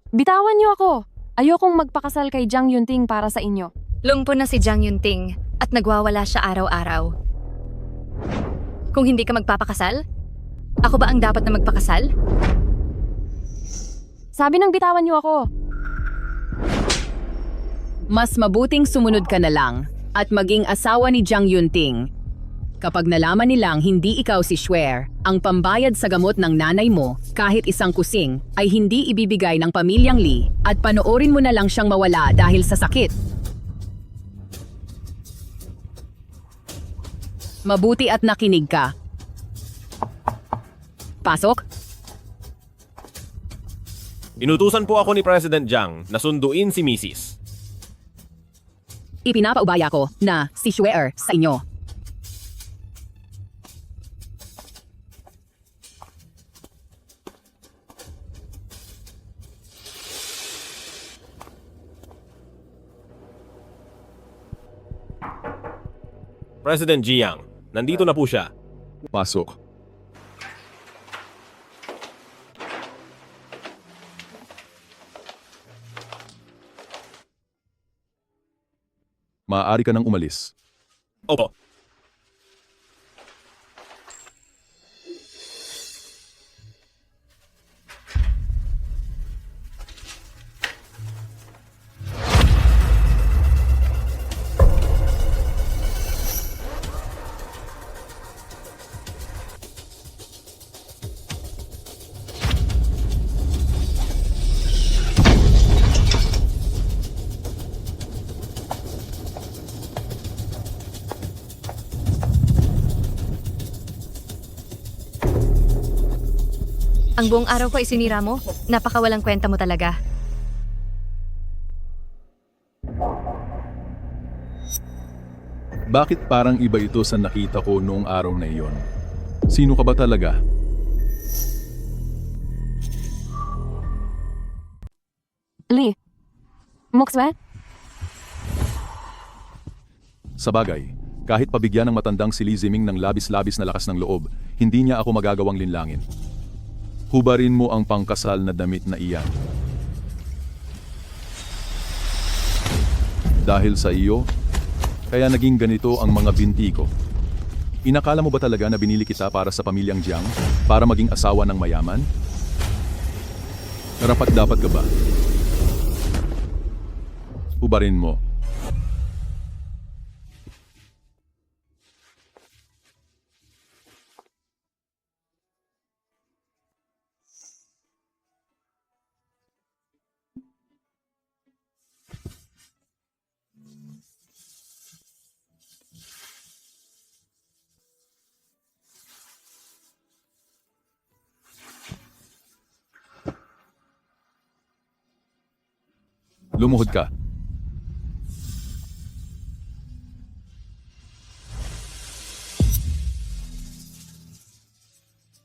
Bitawan niyo ako! Ayokong magpakasal kay Jiang Yunting para sa inyo. Lungpo na si Jiang Yunting at nagwawala siya araw-araw. Kung hindi ka magpapakasal, ako ba ang dapat na magpakasal? Sabi ng bitawan niyo ako! Mas mabuting sumunod ka na lang at maging asawa ni Jiang Yunting. Kapag nalaman nilang hindi ikaw si Xuer, ang pambayad sa gamot ng nanay mo, kahit isang kusing, ay hindi ibibigay ng pamilyang Li at panoorin mo na lang siyang mawala dahil sa sakit. Mabuti at nakinig ka. Pasok? Inutusan po ako ni President Jiang na sunduin si Mrs. Ipinapaubaya ko na si Xuer sa inyo. President Jiang, nandito na po siya. Pasok. Maaari ka nang umalis. Opo. Ang buong araw ko ay sinira mo? Napakawalang kwenta mo talaga. Bakit parang iba ito sa nakita ko noong araw na iyon? Sino ka ba talaga? Li. Mukswe? Sa bagay, kahit pabigyan ng matandang si Li Ziming ng labis-labis na lakas ng loob, hindi niya ako magagawang linlangin. Hubarin mo ang pangkasal na damit na iyan. Dahil sa iyo, kaya naging ganito ang mga binti ko. Inakala mo ba talaga na binili kita para sa pamilyang Jiang? Para maging asawa ng mayaman? Karapat-dapat ka ba? Hubarin mo. Lumuhod ka.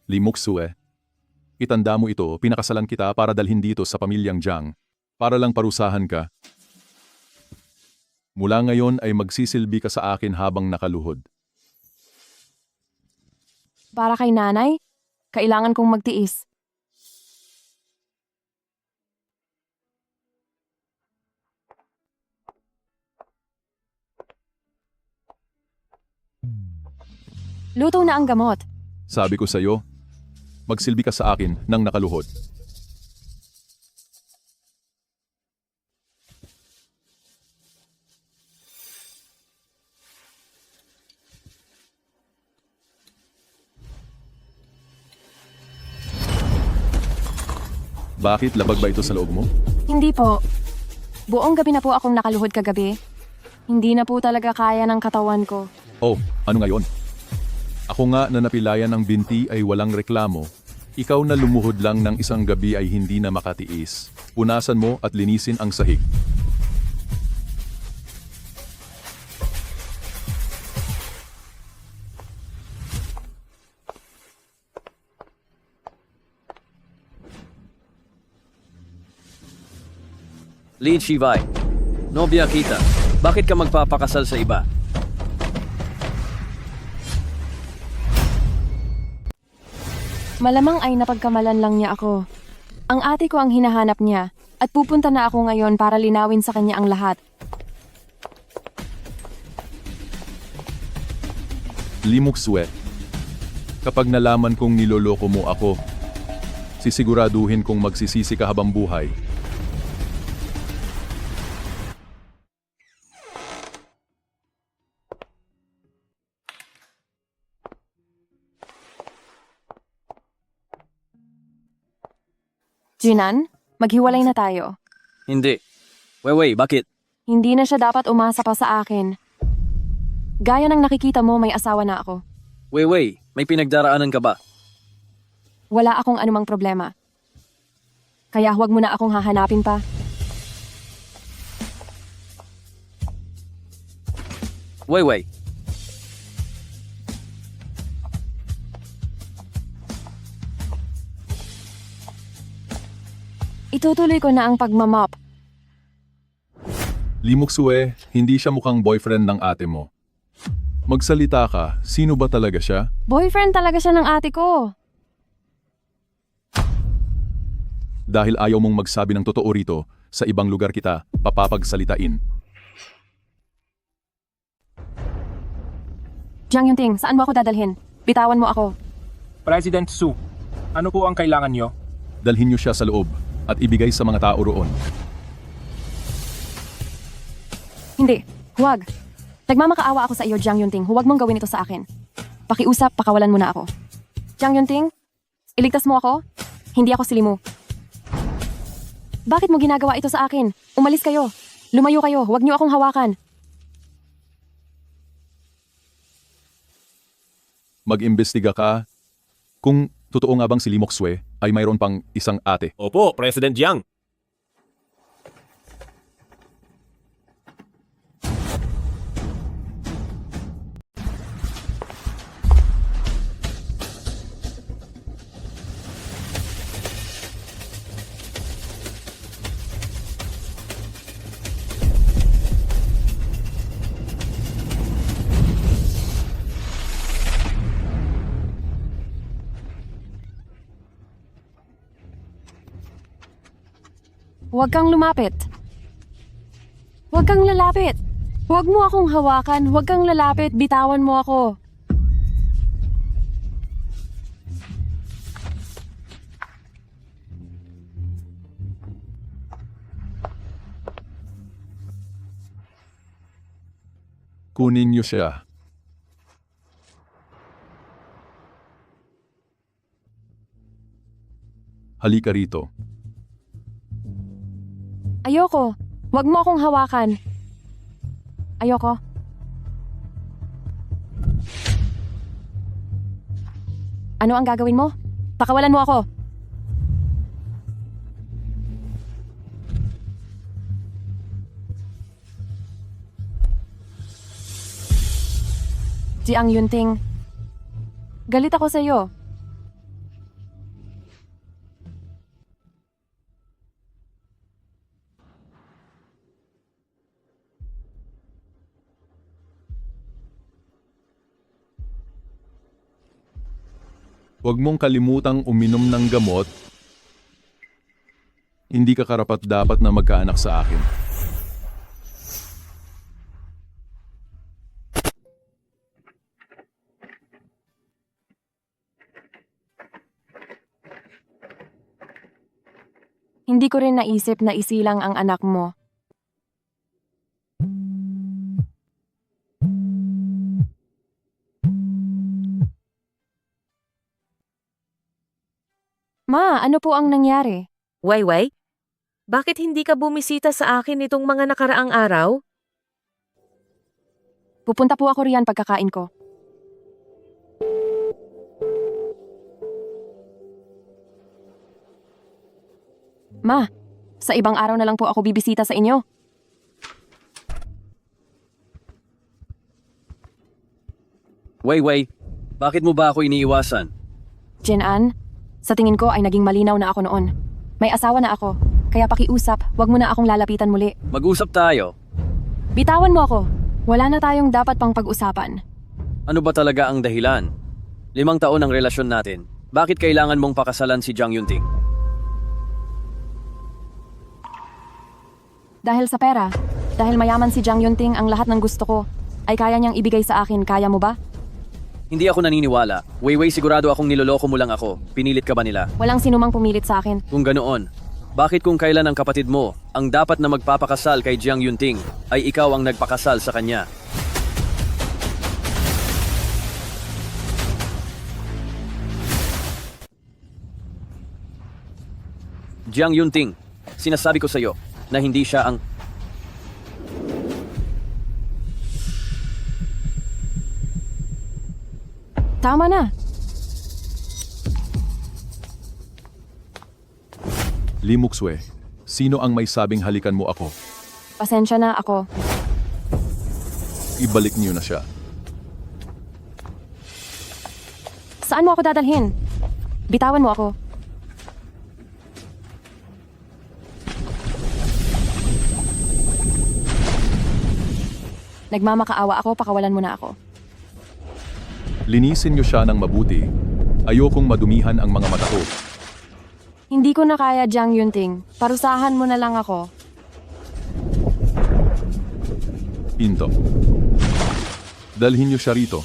Li Muksue, itanda mo ito, pinakasalan kita para dalhin dito sa pamilyang Jiang, para lang parusahan ka. Mula ngayon ay magsisilbi ka sa akin habang nakaluhod. Para kay nanay, kailangan kong magtiis. Luto na ang gamot. Sabi ko sa'yo, magsilbi ka sa akin nang nakaluhod. Bakit? Labag ba ito sa loob mo? Hindi po. Buong gabi na po akong nakaluhod kagabi. Hindi na po talaga kaya ng katawan ko. Oh, ano ngayon? Ako nga na napilayan ng binti ay walang reklamo. Ikaw na lumuhod lang ng isang gabi ay hindi na makatiis. Punasan mo at linisin ang sahig. Lin Shivai, nobya kita. Bakit ka magpapakasal sa iba? Malamang ay napagkamalan lang niya ako. Ang ate ko ang hinahanap niya at pupunta na ako ngayon para linawin sa kanya ang lahat. Limukswe. Kapag nalaman kong niloloko mo ako, sisiguraduhin kong magsisisi ka habang buhay. Jinan, maghiwalay na tayo. Hindi. Weiwei, bakit? Hindi na siya dapat umasa pa sa akin. Gaya ng nakikita mo, may asawa na ako. Weiwei, may pinagdaraanan ka ba? Wala akong anumang problema. Kaya huwag mo na akong hahanapin pa. Weiwei, Itutuloy ko na ang pagmamop. Limukswe, hindi siya mukhang boyfriend ng ate mo. Magsalita ka, sino ba talaga siya? Boyfriend talaga siya ng ate ko. Dahil ayaw mong magsabi ng totoo rito, sa ibang lugar kita papapagsalitain. Jiang Yunting, saan mo ako dadalhin? Bitawan mo ako. President Su, ano po ang kailangan nyo? Dalhin niyo siya sa loob at ibigay sa mga tao roon. Hindi, huwag. Nagmamakaawa ako sa iyo, Jiang Yunting. Huwag mong gawin ito sa akin. Pakiusap, pakawalan mo na ako. Jiang Yunting, iligtas mo ako? Hindi ako silimu. Bakit mo ginagawa ito sa akin? Umalis kayo. Lumayo kayo. Huwag niyo akong hawakan. Mag-imbestiga ka kung totoo nga bang si Limukswe ay mayroon pang isang ate. Opo, President Jiang. Huwag kang lumapit. Huwag kang lalapit. Huwag mo akong hawakan. Huwag kang lalapit. Bitawan mo ako. Kunin niyo siya. Halika rito. Ayoko. Huwag mo akong hawakan. Ayoko. Ano ang gagawin mo? Pakawalan mo ako. Jiang Yunting, galit ako sa iyo. Huwag mong kalimutang uminom ng gamot. Hindi ka karapat-dapat na magkaanak sa akin. Hindi ko rin naisip na isilang ang anak mo. Ma, ano po ang nangyari? Wayway, bakit hindi ka bumisita sa akin itong mga nakaraang araw? Pupunta po ako riyan pagkakain ko. Ma, sa ibang araw na lang po ako bibisita sa inyo. Weiwei, bakit mo ba ako iniiwasan? Jian, sa tingin ko ay naging malinaw na ako noon. May asawa na ako, kaya pakiusap, wag mo na akong lalapitan muli. Mag-usap tayo. Bitawan mo ako. Wala na tayong dapat pang pag-usapan. Ano ba talaga ang dahilan? 5 taon ang relasyon natin. Bakit kailangan mong pakasalan si Jiang Yunting? Dahil sa pera, dahil mayaman si Jiang Yunting, ang lahat ng gusto ko ay kaya niyang ibigay sa akin. Kaya mo ba? Hindi ako naniniwala. Weiwei, sigurado akong niloloko mo lang ako. Pinilit ka ba nila? Walang sinumang pumilit sa akin. Kung ganoon, bakit kung kailan ang kapatid mo ang dapat na magpapakasal kay Jiang Yunting ay ikaw ang nagpakasal sa kanya? Jiang Yunting, sinasabi ko sa iyo na hindi siya ang... Tama na. Li Muxue, sino ang may sabing halikan mo ako? Pasensya na ako. Ibalik niyo na siya. Saan mo ako dadalhin? Bitawan mo ako. Nagmamakaawa ako, pakawalan mo na ako. Linisin niyo siya ng mabuti. Ayokong madumihan ang mga mata ko. Hindi ko na kaya, Jiang Yunting. Parusahan mo na lang ako. Pinto. Dalhin niyo siya rito.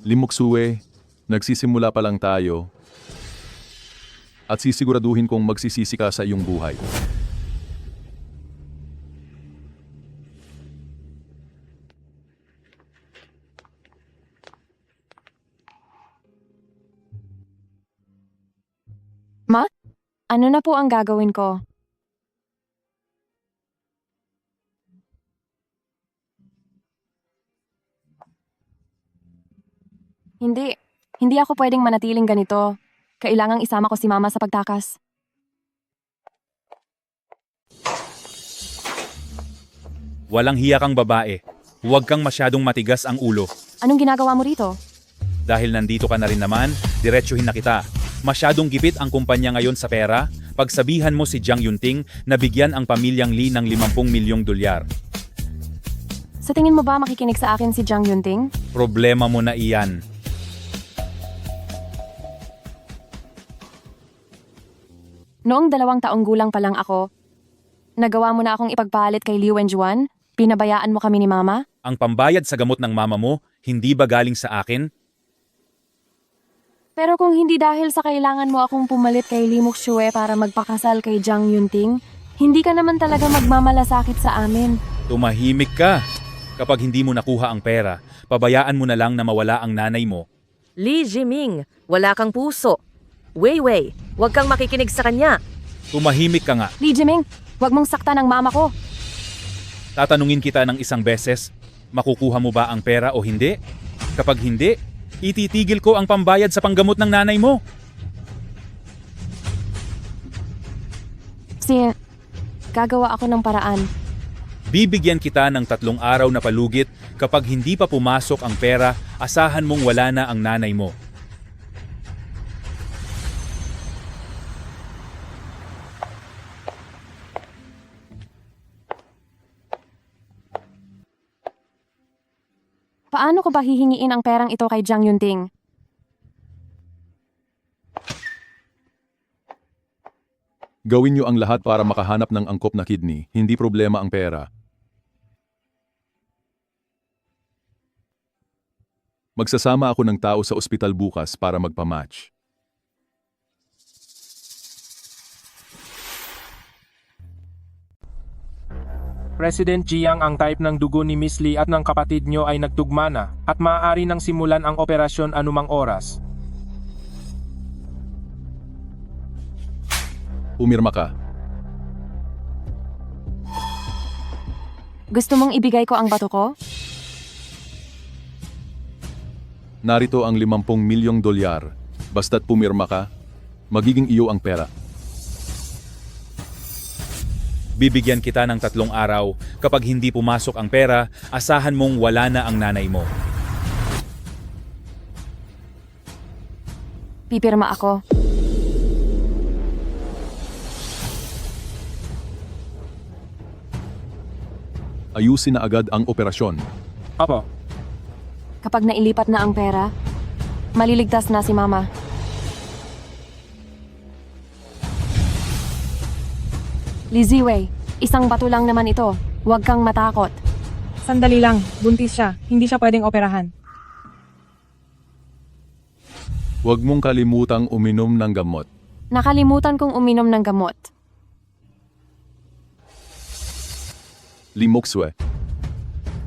Li Muxue, nagsisimula pa lang tayo. At sisiguraduhin kong magsisisi ka sa iyong buhay. Ma? Ano na po ang gagawin ko? Hindi. Hindi ako pwedeng manatiling ganito. Kailangang isama ko si Mama sa pagtakas. Walang hiya kang babae. Huwag kang masyadong matigas ang ulo. Anong ginagawa mo rito? Dahil nandito ka na rin naman, diretsuhin na kita. Masyadong gipit ang kumpanya ngayon sa pera. Pagsabihan mo si Jiang Yunting na bigyan ang pamilyang Li ng 50 milyong dolyar. Sa tingin mo ba makikinig sa akin si Jiang Yunting? Problema mo na iyan. Noong 2 taong gulang pa lang ako, nagawa mo na akong ipagpalit kay Liu Wenjuan? Pinabayaan mo kami ni Mama? Ang pambayad sa gamot ng mama mo, hindi ba galing sa akin? Pero kung hindi dahil sa kailangan mo akong pumalit kay Li Muxue para magpakasal kay Jiang Yunting, hindi ka naman talaga magmamalasakit sa amin. Tumahimik ka. Kapag hindi mo nakuha ang pera, pabayaan mo na lang na mawala ang nanay mo. Li Jiming, wala kang puso. Weiwei, huwag kang makikinig sa kanya. Tumahimik ka nga. Li Jiming, huwag mong saktan ang mama ko. Tatanungin kita ng isang beses, makukuha mo ba ang pera o hindi? Kapag hindi, ititigil ko ang pambayad sa panggamot ng nanay mo. Gagawa ako ng paraan. Bibigyan kita ng 3 araw na palugit. Kapag hindi pa pumasok ang pera, asahan mong wala na ang nanay mo. Paano ko ba hihingiin ang perang ito kay Jiang Yunting? Gawin niyo ang lahat para makahanap ng angkop na kidney. Hindi problema ang pera. Magsasama ako ng tao sa ospital bukas para magpa-match. President Jiang, ang type ng dugo ni Miss Lee at ng kapatid nyo ay nagtugma na at maaari nang simulan ang operasyon anumang oras. Umirma ka. Gusto mong ibigay ko ang bato ko? Narito ang 50 milyong dolyar. Basta't pumirma ka, magiging iyo ang pera. Bibigyan kita ng 3 araw. Kapag hindi pumasok ang pera, asahan mong wala na ang nanay mo. Pipirma ako. Ayusin na agad ang operasyon. Opo. Kapag nailipat na ang pera, Maliligtas na si Mama. Liziwei, isang bato lang naman ito. Huwag kang matakot. Sandali lang, buntis siya. Hindi siya pwedeng operahan. Huwag mong kalimutang uminom ng gamot. Nakalimutan kong uminom ng gamot. Lee Mokswe,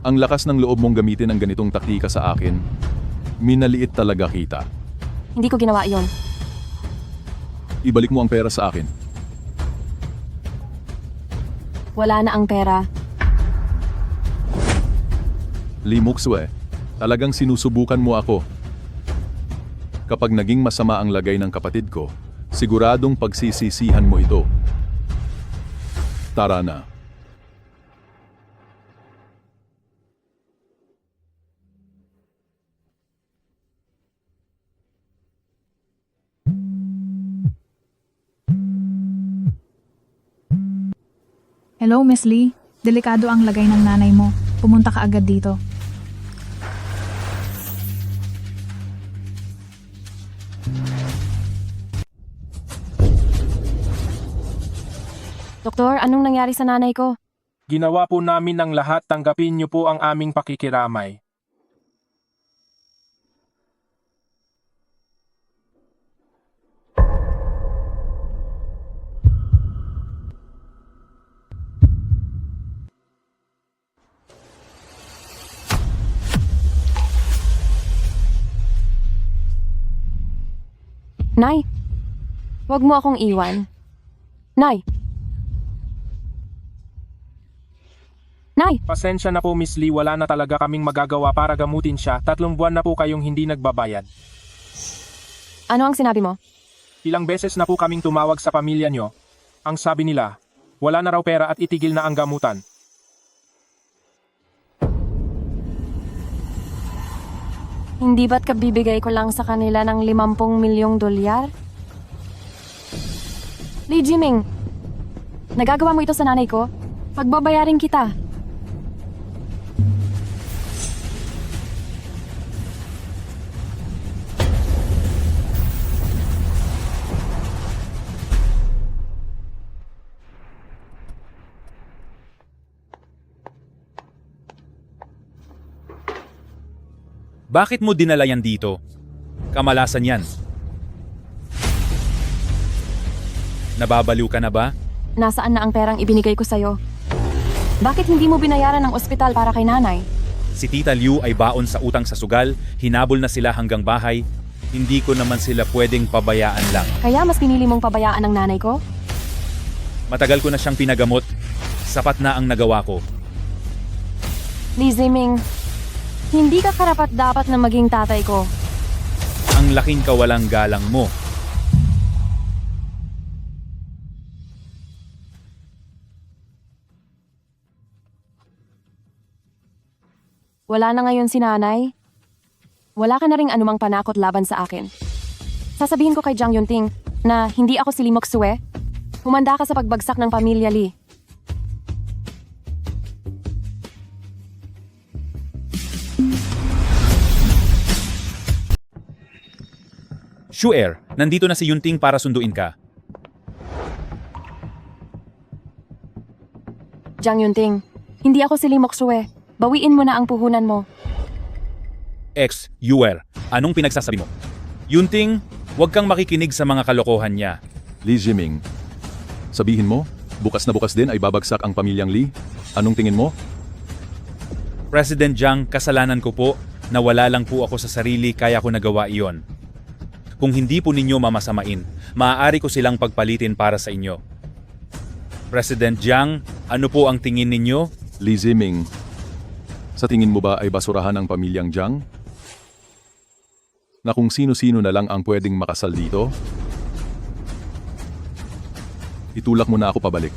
ang lakas ng loob mong gamitin ang ganitong taktika sa akin, minaliit talaga kita. Hindi ko ginawa iyon. Ibalik mo ang pera sa akin. Wala na ang pera. Lee Mokswe, talagang sinusubukan mo ako. Kapag naging masama ang lagay ng kapatid ko, siguradong pagsisisihan mo ito. Tara na. Hello, Miss Lee. Delikado ang lagay ng nanay mo. Pumunta ka agad dito. Doktor, anong nangyari sa nanay ko? Ginawa po namin ang lahat, tanggapin niyo po ang aming pakikiramay. Nay, huwag mo akong iwan. Nay! Nay! Pasensya na po Miss Lee, wala na talaga kaming magagawa para gamutin siya. 3 buwan na po kayong hindi nagbabayad. Ano ang sinabi mo? Ilang beses na po kaming tumawag sa pamilya nyo. Ang sabi nila, wala na raw pera at itigil na ang gamutan. Hindi ba't kabibigay ko lang sa kanila ng 50 milyong dolyar? Lee Jiming, nagagawa mo ito sa nanay ko? Pagbabayarin kita. Bakit mo dinala yan dito? Kamalasan yan. Nababaliw ka na ba? Nasaan na ang perang ibinigay ko sa'yo? Bakit hindi mo binayaran ang ospital para kay nanay? Si Tita Liu ay baon sa utang sa sugal, hinabol na sila hanggang bahay. Hindi ko naman sila pwedeng pabayaan lang. Kaya mas pinili mong pabayaan ang nanay ko? Matagal ko na siyang pinagamot. Sapat na ang nagawa ko. Lee Jiming, hindi ka karapat-dapat na maging tatay ko. Ang laking kawalang galang mo. Wala na ngayon si nanay. Wala ka na ring anumang panakot laban sa akin. Sasabihin ko kay Jang Yunting na hindi ako si Lee Mokswe. Humanda ka sa pagbagsak ng pamilya Lee. Shuer, nandito na si Yunting para sunduin ka. Jang Yunting, hindi ako si Lee Mokswe. Bawiin mo na ang puhunan mo. Yuer, anong pinagsasabi mo? Yunting, huwag kang makikinig sa mga kalokohan niya. Lee Jiming, sabihin mo, bukas na bukas din ay babagsak ang pamilyang Lee? Anong tingin mo? President Jiang, kasalanan ko po. Nawala lang po ako sa sarili kaya ko nagawa iyon. Kung hindi po ninyo mamasamain, maaari ko silang pagpalitin para sa inyo. President Jiang, ano po ang tingin ninyo? Lee Jiming, sa tingin mo ba ay basurahan ang pamilyang Jiang? Na kung sino-sino na lang ang pwedeng makasal dito? Itulak mo na ako pabalik.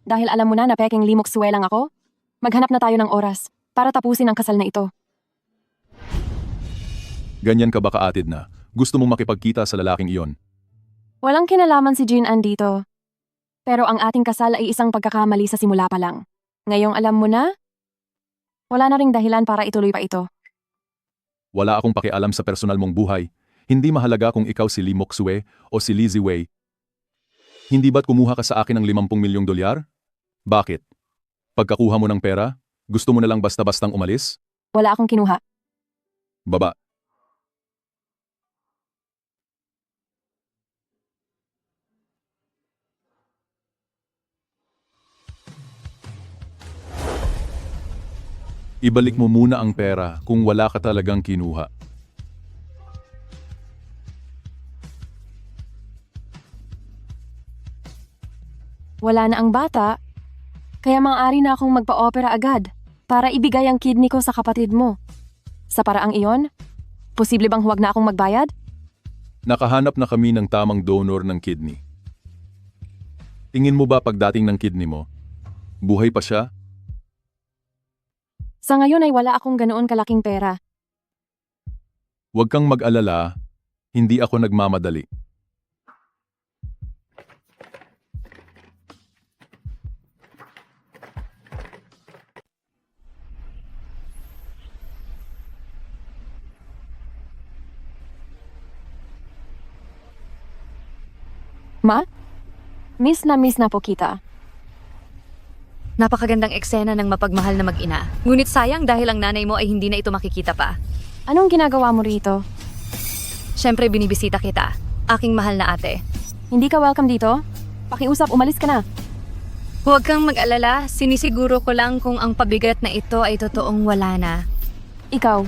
dahil alam mo na peking limok suwe lang ako? Maghanap na tayo ng oras para tapusin ang kasal na ito. Ganyan ka ba kaatid na? Gusto mong makipagkita sa lalaking iyon? Walang kinalaman si Jean Ann dito. Pero ang ating kasal ay isang pagkakamali sa simula pa lang. Ngayong alam mo na, wala na ring dahilan para ituloy pa ito. Wala akong pakialam sa personal mong buhay. Hindi mahalaga kung ikaw si Lee Moksue o si Lee Ziwei. Hindi ba't kumuha ka sa akin ng 50 milyong dolyar? Bakit? Pagkakuha mo ng pera, gusto mo na lang basta-bastang umalis? Wala akong kinuha. Baba. Ibalik mo muna ang pera kung wala ka talagang kinuha. Wala na ang bata, kaya maaari na akong magpa-opera agad para ibigay ang kidney ko sa kapatid mo. Sa paraang iyon, posible bang huwag na akong magbayad? Nakahanap na kami ng tamang donor ng kidney. Tingin mo ba pagdating ng kidney mo, buhay pa siya? Sa ngayon ay wala akong ganoon kalaking pera. Huwag kang mag-alala, hindi ako nagmamadali. Ma? Miss na po kita. Napakagandang eksena ng mapagmahal na mag-ina. Ngunit sayang dahil ang nanay mo ay hindi na ito makikita pa. Anong ginagawa mo rito? Siyempre binibisita kita, aking mahal na ate. Hindi ka welcome dito? Pakiusap, umalis ka na. Huwag kang mag-alala, sinisiguro ko lang kung ang pabigat na ito ay totoong wala na. Ikaw,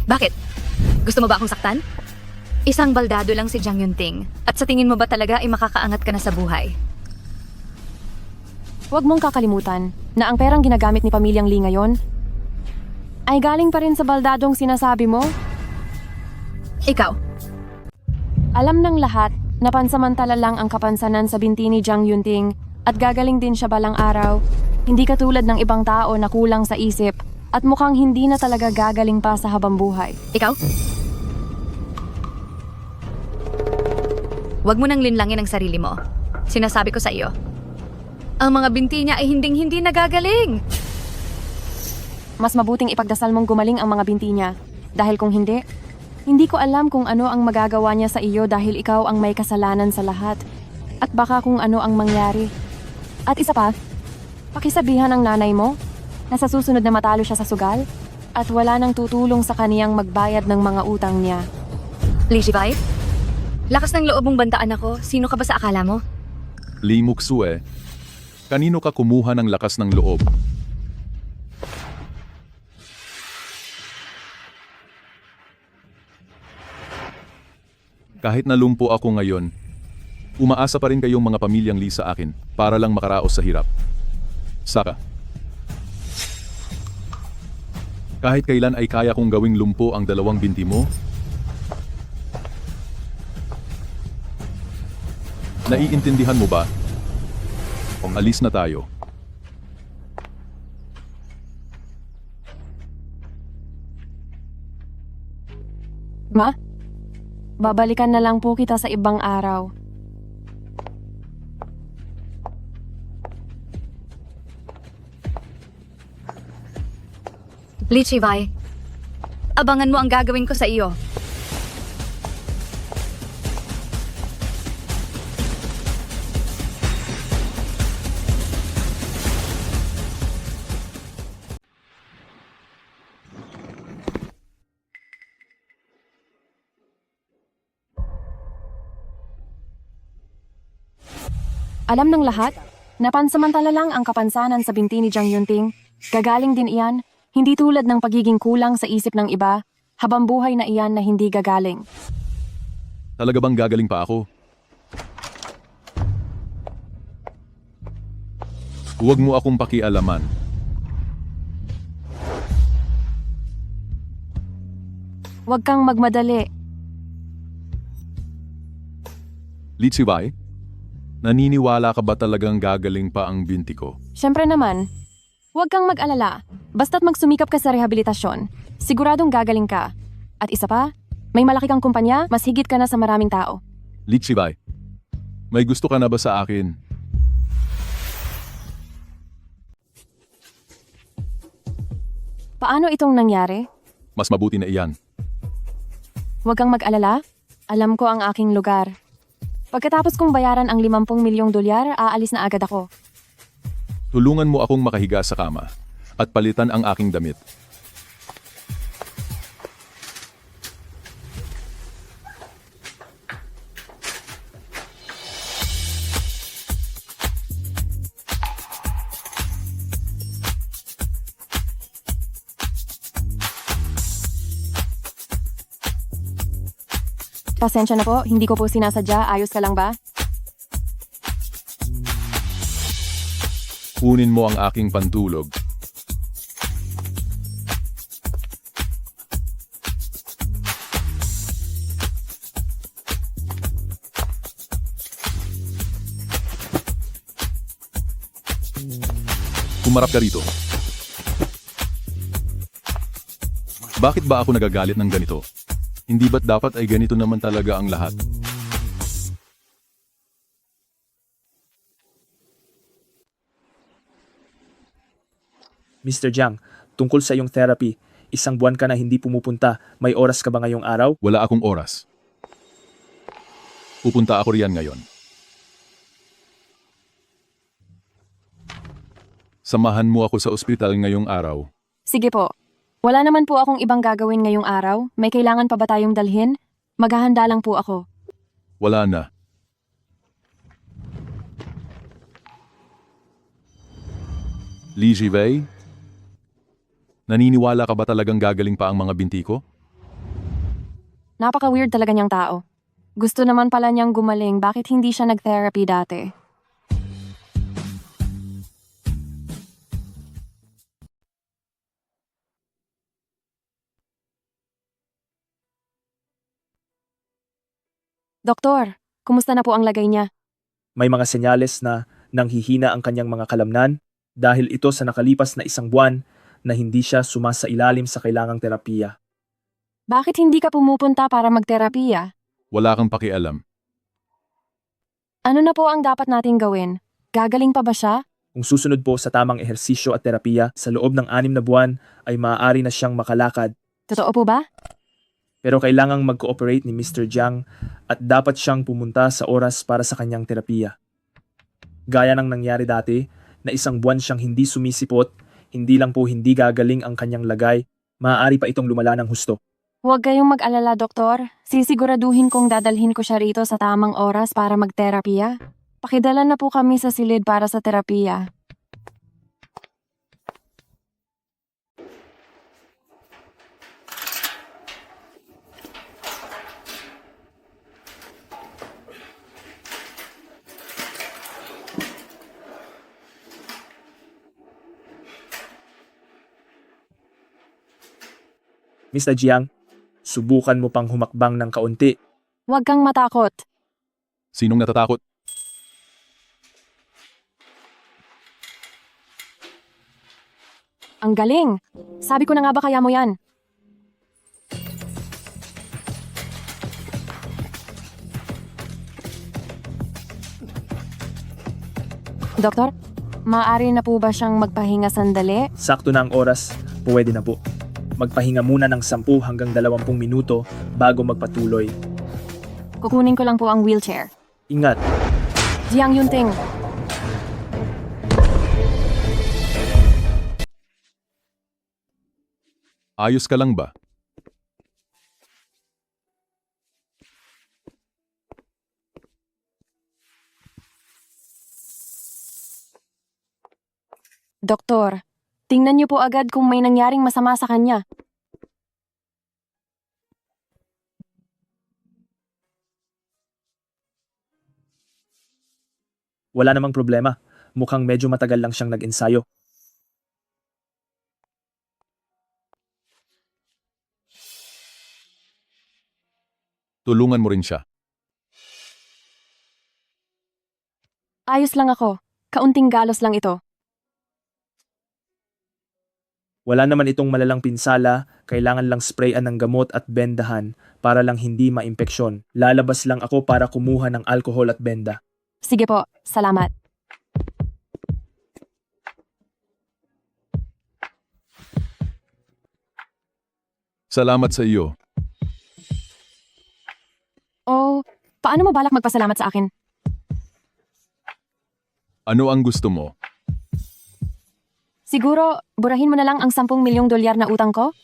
Bakit? Gusto mo ba akong saktan? Isang baldado lang si Jiang Yunting. At sa tingin mo ba talaga ay makakaangat ka na sa buhay? huwag mong kakalimutan na ang perang ginagamit ni Pamilyang Lee ngayon ay galing pa rin sa baldadong sinasabi mo. Ikaw, Alam ng lahat na pansamantala lang ang kapansanan sa binti ni Jiang Yunting at gagaling din siya balang araw. Hindi katulad ng ibang tao na kulang sa isip at mukhang hindi na talaga gagaling pa sa habang buhay. ikaw? Huwag mo nang linlangin ang sarili mo. Sinasabi ko sa iyo. Ang mga binti niya ay hinding-hindi nagagaling. Mas mabuting ipagdasal mong gumaling ang mga binti niya. Dahil kung hindi, hindi ko alam kung ano ang magagawa niya sa iyo dahil ikaw ang may kasalanan sa lahat. At baka kung ano ang mangyari. At isa pa, pakisabihan ng nanay mo na sa susunod na matalo siya sa sugal at wala nang tutulong sa kaniyang magbayad ng mga utang niya. Lee Shivai? Lakas ng loob mong bantaan ako. Sino ka ba sa akala mo? Lee Moksue, kanino ka kumuha ng lakas ng loob? Kahit nalumpo ako ngayon, umaasa pa rin kayong mga pamilyang Lee sa akin para lang makaraos sa hirap. Saka, kahit kailan ay kaya kong gawing lumpo ang dalawang binti mo, naiintindihan mo ba? Alis na tayo. Ma, babalikan na lang po kita sa ibang araw. Lee Shivai, abangan mo ang gagawin ko sa iyo. Alam ng lahat na pansamantala lang ang kapansanan sa binti ni Jiang Yunting. Gagaling din iyan, hindi tulad ng pagiging kulang sa isip ng iba, habang buhay na iyan na hindi gagaling. Talaga bang gagaling pa ako? Huwag mo akong pakialaman. Huwag kang magmadali. Lee Ziwei, Naniniwala ka ba talagang gagaling pa ang binti ko? Siyempre naman, huwag kang mag-alala. Basta't magsumikap ka sa rehabilitasyon, siguradong gagaling ka. At isa pa, may malaki kang kumpanya, mas higit ka na sa maraming tao. Lichibay, may gusto ka na ba sa akin? Paano itong nangyari? Mas mabuti na iyan. Huwag kang mag-alala. Alam ko ang aking lugar. Pagkatapos kong bayaran ang 50 milyong dolyar, aalis na agad ako. Tulungan mo akong makahiga sa kama at palitan ang aking damit. Pasensya na po, hindi ko po sinasadya. Ayos ka lang ba? Kunin mo ang aking pantulog. Humarap ka rito. Bakit ba ako nagagalit ng ganito? Hindi ba't dapat ay ganito naman talaga ang lahat? Mr. Jiang, tungkol sa iyong therapy, isang buwan ka na hindi pumupunta, may oras ka ba ngayong araw? Wala akong oras. Pupunta ako riyan ngayon. Samahan mo ako sa ospital ngayong araw. Sige po. Wala naman po akong ibang gagawin ngayong araw. May kailangan pa ba tayong dalhin? Maghahanda lang po ako. Wala na. Li Jivei? Naniniwala ka ba talagang gagaling pa ang mga binti ko? Napaka-weird talaga niyang tao. Gusto naman pala niyang gumaling, bakit hindi siya nag-therapy dati? Doktor, kumusta na po ang lagay niya? May mga senyales na nanghihina ang kanyang mga kalamnan dahil ito sa nakalipas na isang buwan na hindi siya sumasailalim sa kailangang terapiya. Bakit hindi ka pumupunta para magterapiya? Wala kang pakialam. Ano na po ang dapat nating gawin? Gagaling pa ba siya? Kung susunod po sa tamang ehersisyo at terapiya, sa loob ng 6 na buwan ay maaari na siyang makalakad. Totoo po ba? Pero kailangang mag-cooperate ni Mr. Jiang at dapat siyang pumunta sa oras para sa kanyang terapiya. Gaya ng nangyari dati na isang buwan siyang hindi sumisipot, hindi lang po hindi gagaling ang kanyang lagay, maaari pa itong lumala ng husto. Huwag kayong mag-alala, doktor. Sisiguraduhin kong dadalhin ko siya rito sa tamang oras para magterapiya. Pakidala na po kami sa silid para sa terapiya. Mr. Jiang, subukan mo pang humakbang ng kaunti. Huwag kang matakot. Sinong natatakot? Ang galing. Sabi ko na nga ba kaya mo yan? Doktor, maaari na po ba siyang magpahinga sandali? Sakto na ang oras, pwede na po. Magpahinga muna ng 10 hanggang 20 minuto bago magpatuloy. Kukunin ko lang po ang wheelchair. Ingat! Jiang Yunting. Ayos ka lang ba? Doktor, tingnan niyo po agad kung may nangyaring masama sa kanya. Wala namang problema. Mukhang medyo matagal lang siyang nag-ensayo. Tulungan mo rin siya. Ayos lang ako. Kaunting galos lang ito. Wala naman itong malalang pinsala, kailangan lang sprayan ng gamot at bendahan para lang hindi maimpeksyon. Lalabas lang ako para kumuha ng alcohol at benda. Sige po, salamat. Salamat sa iyo. Oh, paano mo balak magpasalamat sa akin? Ano ang gusto mo? Siguro, burahin mo na lang ang 10 milyong dolyar na utang ko?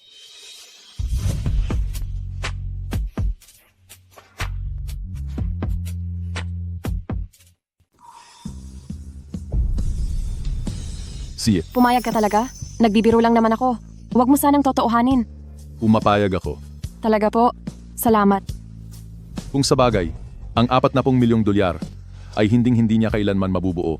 Sige, Pumayag ka talaga? Nagbibiro lang naman ako. Huwag mo sanang totoohanin. umapayag ako. Talaga po, salamat. Kung sa bagay, ang 40 milyong dolyar ay hinding-hindi niya kailanman mabubuo.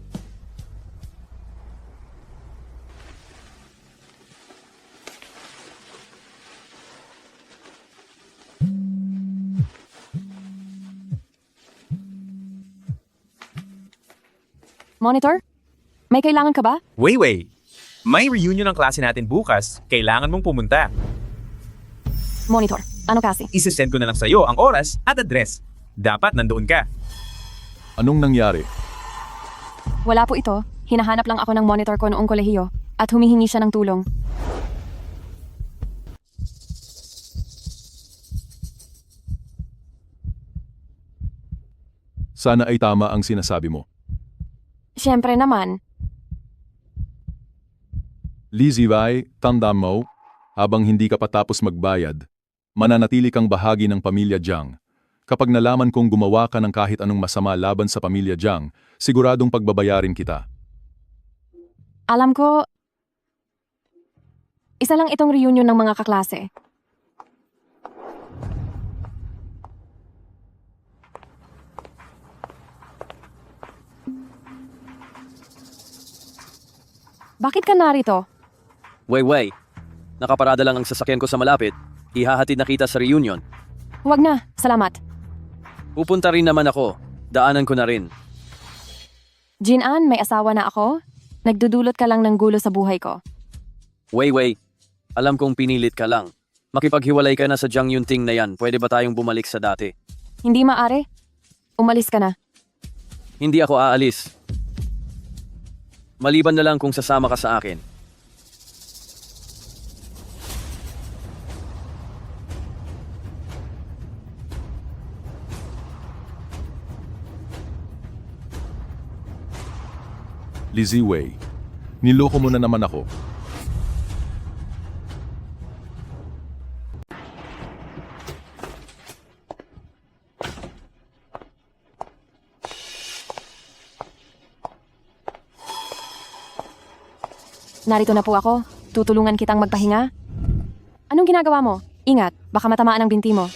Monitor? May kailangan ka ba? Wei, may reunion ng klase natin bukas. Kailangan mong pumunta. Monitor, ano kasi? Isesend ko na lang sa'yo ang oras at address. Dapat nandoon ka. Anong nangyari? Wala po ito. Hinahanap lang ako ng monitor ko noong kolehiyo at humihingi siya ng tulong. Sana ay tama ang sinasabi mo. Siyempre naman, Lizzie Vai, tandaan mo, habang hindi ka patapos magbayad, mananatili kang bahagi ng pamilya Jiang. Kapag nalaman kong gumawa ka ng kahit anong masama laban sa pamilya Jiang, siguradong pagbabayarin kita. alam ko, isa lang itong reunion ng mga kaklase. Bakit ka narito? Wei, nakaparada lang ang sasakyan ko sa malapit. Ihahatid na kita sa reunion. Huwag na, salamat. Pupunta rin naman ako. Daanan ko na rin. Jin-an, may asawa na ako? Nagdudulot ka lang ng gulo sa buhay ko. Wei, alam kong pinilit ka lang. Makipaghiwalay ka na sa Jiang Yunting na yan. Pwede ba tayong bumalik sa dati? Hindi maaari. Umalis ka na. Hindi ako aalis. Maliban na lang kung sasama ka sa akin. Lizzie Wei, niloko mo na naman ako. Narito na po ako. Tutulungan kitang magpahinga. Anong ginagawa mo? Ingat, baka matamaan ang binti mo.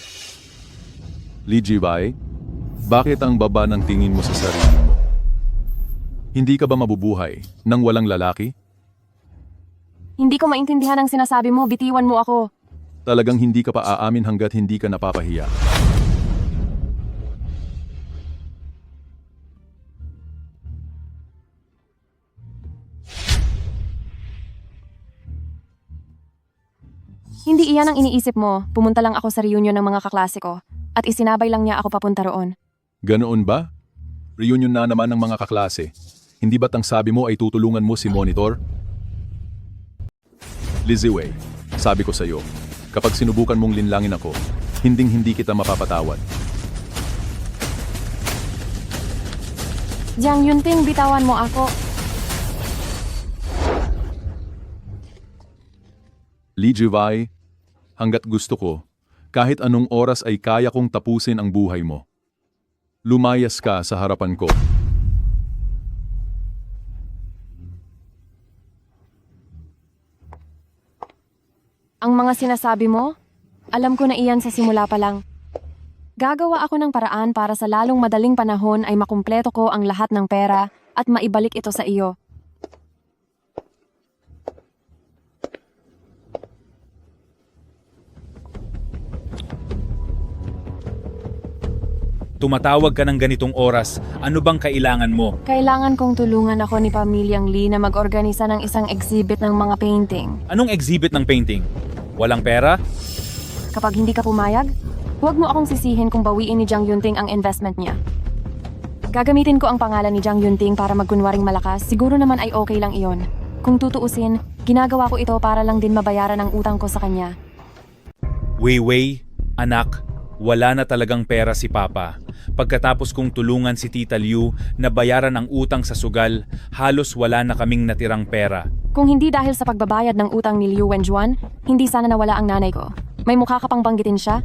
Lizzie Wei, bakit ang baba ng tingin mo sa sarili mo? Hindi ka ba mabubuhay nang walang lalaki? Hindi ko maintindihan ang sinasabi mo, bitiwan mo ako. Talagang hindi ka pa aamin hanggat hindi ka napapahiya. Hindi iyan ang iniisip mo. Pumunta lang ako sa reunion ng mga kaklase ko at isinabay lang niya ako papunta roon. Ganoon ba? Reunion na naman ng mga kaklase. Hindi ba't ang sabi mo ay tutulungan mo si Monitor? Lizzie Wei, sabi ko sa iyo, kapag sinubukan mong linlangin ako, hinding-hindi kita mapapatawad. Jiang Yunting, bitawan mo ako. Lizzie Wei, hanggat gusto ko, kahit anong oras ay kaya kong tapusin ang buhay mo. Lumayas ka sa harapan ko. Ang mga sinasabi mo, alam ko na iyan sa simula pa lang. Gagawa ako ng paraan para sa lalong madaling panahon ay makumpleto ko ang lahat ng pera at maibalik ito sa iyo. Tumatawag ka ng ganitong oras. Ano bang kailangan mo? Kailangan kong tulungan ako ni Pamilyang Lee na mag-organisa ng isang exhibit ng mga painting. Anong exhibit ng painting? Walang pera? Kapag hindi ka pumayag, huwag mo akong sisihin kung bawiin ni Jiang Yunting ang investment niya. Gagamitin ko ang pangalan ni Jiang Yunting para magkunwaring malakas, siguro naman ay okay lang iyon. Kung tutuusin, ginagawa ko ito para lang din mabayaran ang utang ko sa kanya. Weiwei, anak, wala na talagang pera si Papa. Pagkatapos kong tulungan si Tita Liu na bayaran ang utang sa sugal, halos wala na kaming natirang pera. Kung hindi dahil sa pagbabayad ng utang ni Liu Wenjuan, hindi sana nawala ang nanay ko. May mukha ka pang banggitin siya?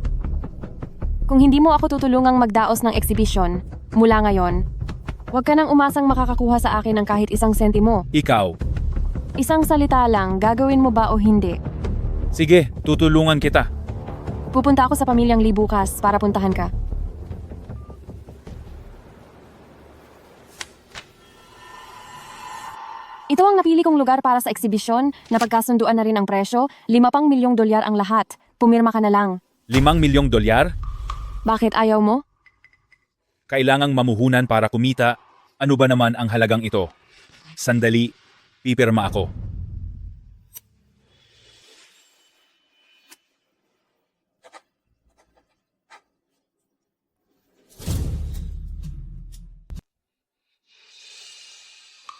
Kung hindi mo ako tutulungang magdaos ng eksibisyon, mula ngayon, huwag ka nang umasang makakakuha sa akin ng kahit isang sentimo. Ikaw. Isang salita lang, gagawin mo ba o hindi? Sige, tutulungan kita. Pupunta ako sa Pamilyang Lee bukas para puntahan ka. Ito ang napili kong lugar para sa eksibisyon, napagkasunduan na rin ang presyo, $5 milyong ang lahat. Pumirma ka na lang. $5 milyong? Bakit ayaw mo? Kailangang mamuhunan para kumita. Ano ba naman ang halagang ito? Sandali, pipirma ako.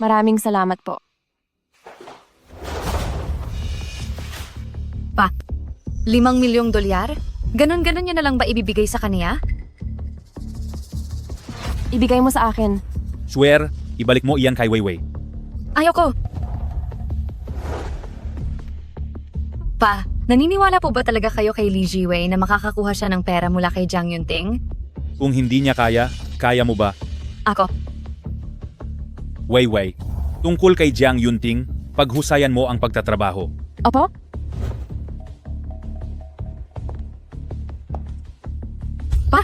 Maraming salamat po. Pa, $5 milyong? Ganon-ganon niya na lang ba ibibigay sa kanya? Ibigay mo sa akin. Swear, ibalik mo iyan kay Weiwei. Ayoko. Pa, naniniwala po ba talaga kayo kay Li Jiwei na makakakuha siya ng pera mula kay Jiang Yunting? Kung hindi niya kaya, kaya mo ba? Ako. Weiwei, tungkol kay Jiang Yunting, paghusayan mo ang pagtatrabaho. Opo? Pa?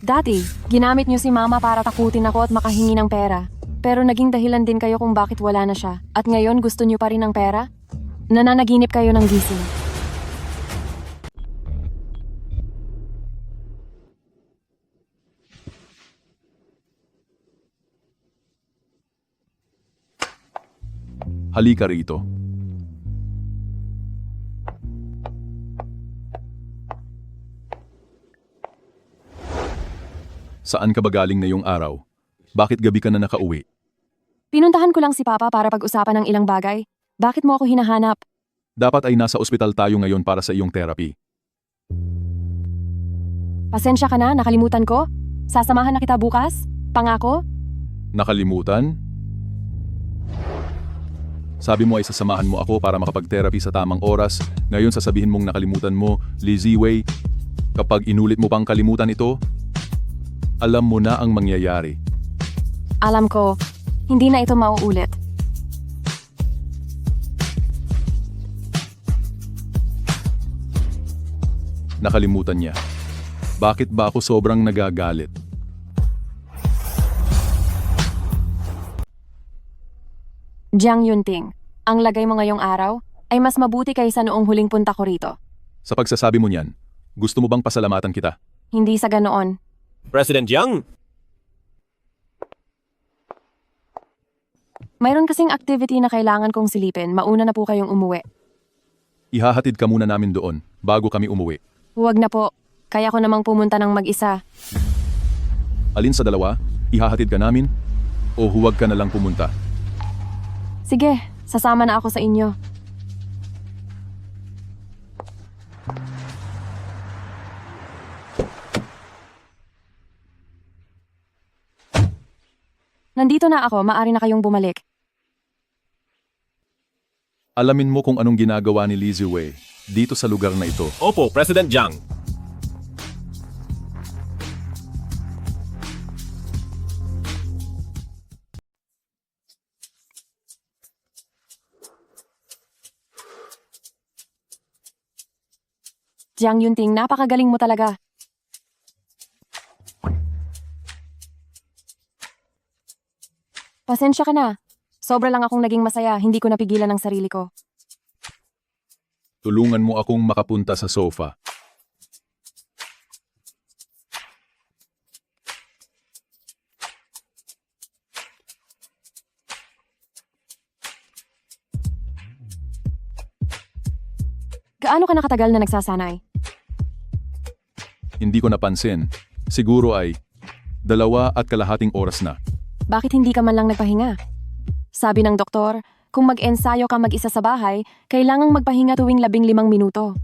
Dati, ginamit niyo si Mama para takutin ako at makahingi ng pera. Pero naging dahilan din kayo kung bakit wala na siya. At ngayon gusto niyo pa rin ng pera? Nananaginip kayo ng gising. Halika rito. Saan ka ba galing ngayong araw? Bakit gabi ka na nakauwi? Pinuntahan ko lang si Papa para pag-usapan ng ilang bagay. Bakit mo ako hinahanap? Dapat ay nasa ospital tayo ngayon para sa iyong therapy. Pasensya ka na, nakalimutan ko. Sasamahan na kita bukas? Pangako? Nakalimutan? Sabi mo ay sasamahan mo ako para makapag-therapy sa tamang oras. Ngayon sasabihin mong nakalimutan mo, Li Ziwei. Kapag inulit mo pang kalimutan ito, alam mo na ang mangyayari. Alam ko, hindi na ito mauulit. Nakalimutan niya. Bakit ba ako sobrang nagagalit? Jiang Yunting, ang lagay mo ngayong araw ay mas mabuti kaysa noong huling punta ko rito. Sa pagsasabi mo niyan, gusto mo bang pasalamatan kita? Hindi sa ganoon. President Jiang, Mayroon kasing activity na kailangan kong silipin. Mauna na po kayong umuwi. Ihahatid ka muna namin doon bago kami umuwi. Huwag na po. Kaya ko namang pumunta ng mag-isa. Alin sa dalawa? Ihahatid ka namin? O huwag ka na lang pumunta? Sige, sasama na ako sa inyo. Nandito na ako, maaari na kayong bumalik. Alamin mo kung anong ginagawa ni Li Ziwei dito sa lugar na ito. Opo, President Jiang. Jiang Yunting, napakagaling mo talaga. Pasensya ka na. Sobra lang akong naging masaya, hindi ko napigilan ang sarili ko. Tulungan mo akong makapunta sa sofa. Gaano ka nakatagal na nagsasanay? Hindi ko napansin. Siguro ay 2.5 oras na. Bakit hindi ka man lang nagpahinga? Sabi ng doktor, kung mag-ensayo ka mag-isa sa bahay, kailangang magpahinga tuwing 15 minuto.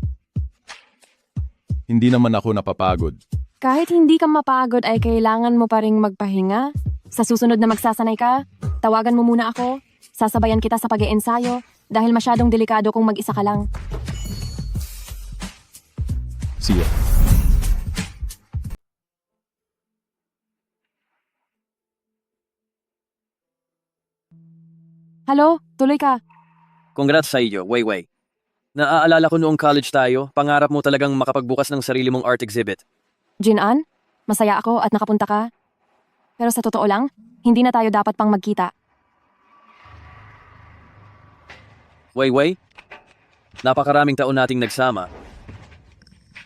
Hindi naman ako napapagod. Kahit hindi ka mapagod ay kailangan mo pa ring magpahinga. Sa susunod na magsasanay ka, tawagan mo muna ako. Sasabayan kita sa pag-iensayo dahil masyadong delikado kung mag-isa ka lang. Sige. Halo, tuloy ka. Congrats sa iyo, Weiwei. Naaalala ko noong college tayo, pangarap mo talagang makapagbukas ng sarili mong art exhibit. Jinan, masaya ako at nakapunta ka. Pero sa totoo lang, hindi na tayo dapat pang magkita. Weiwei, napakaraming taon nating nagsama.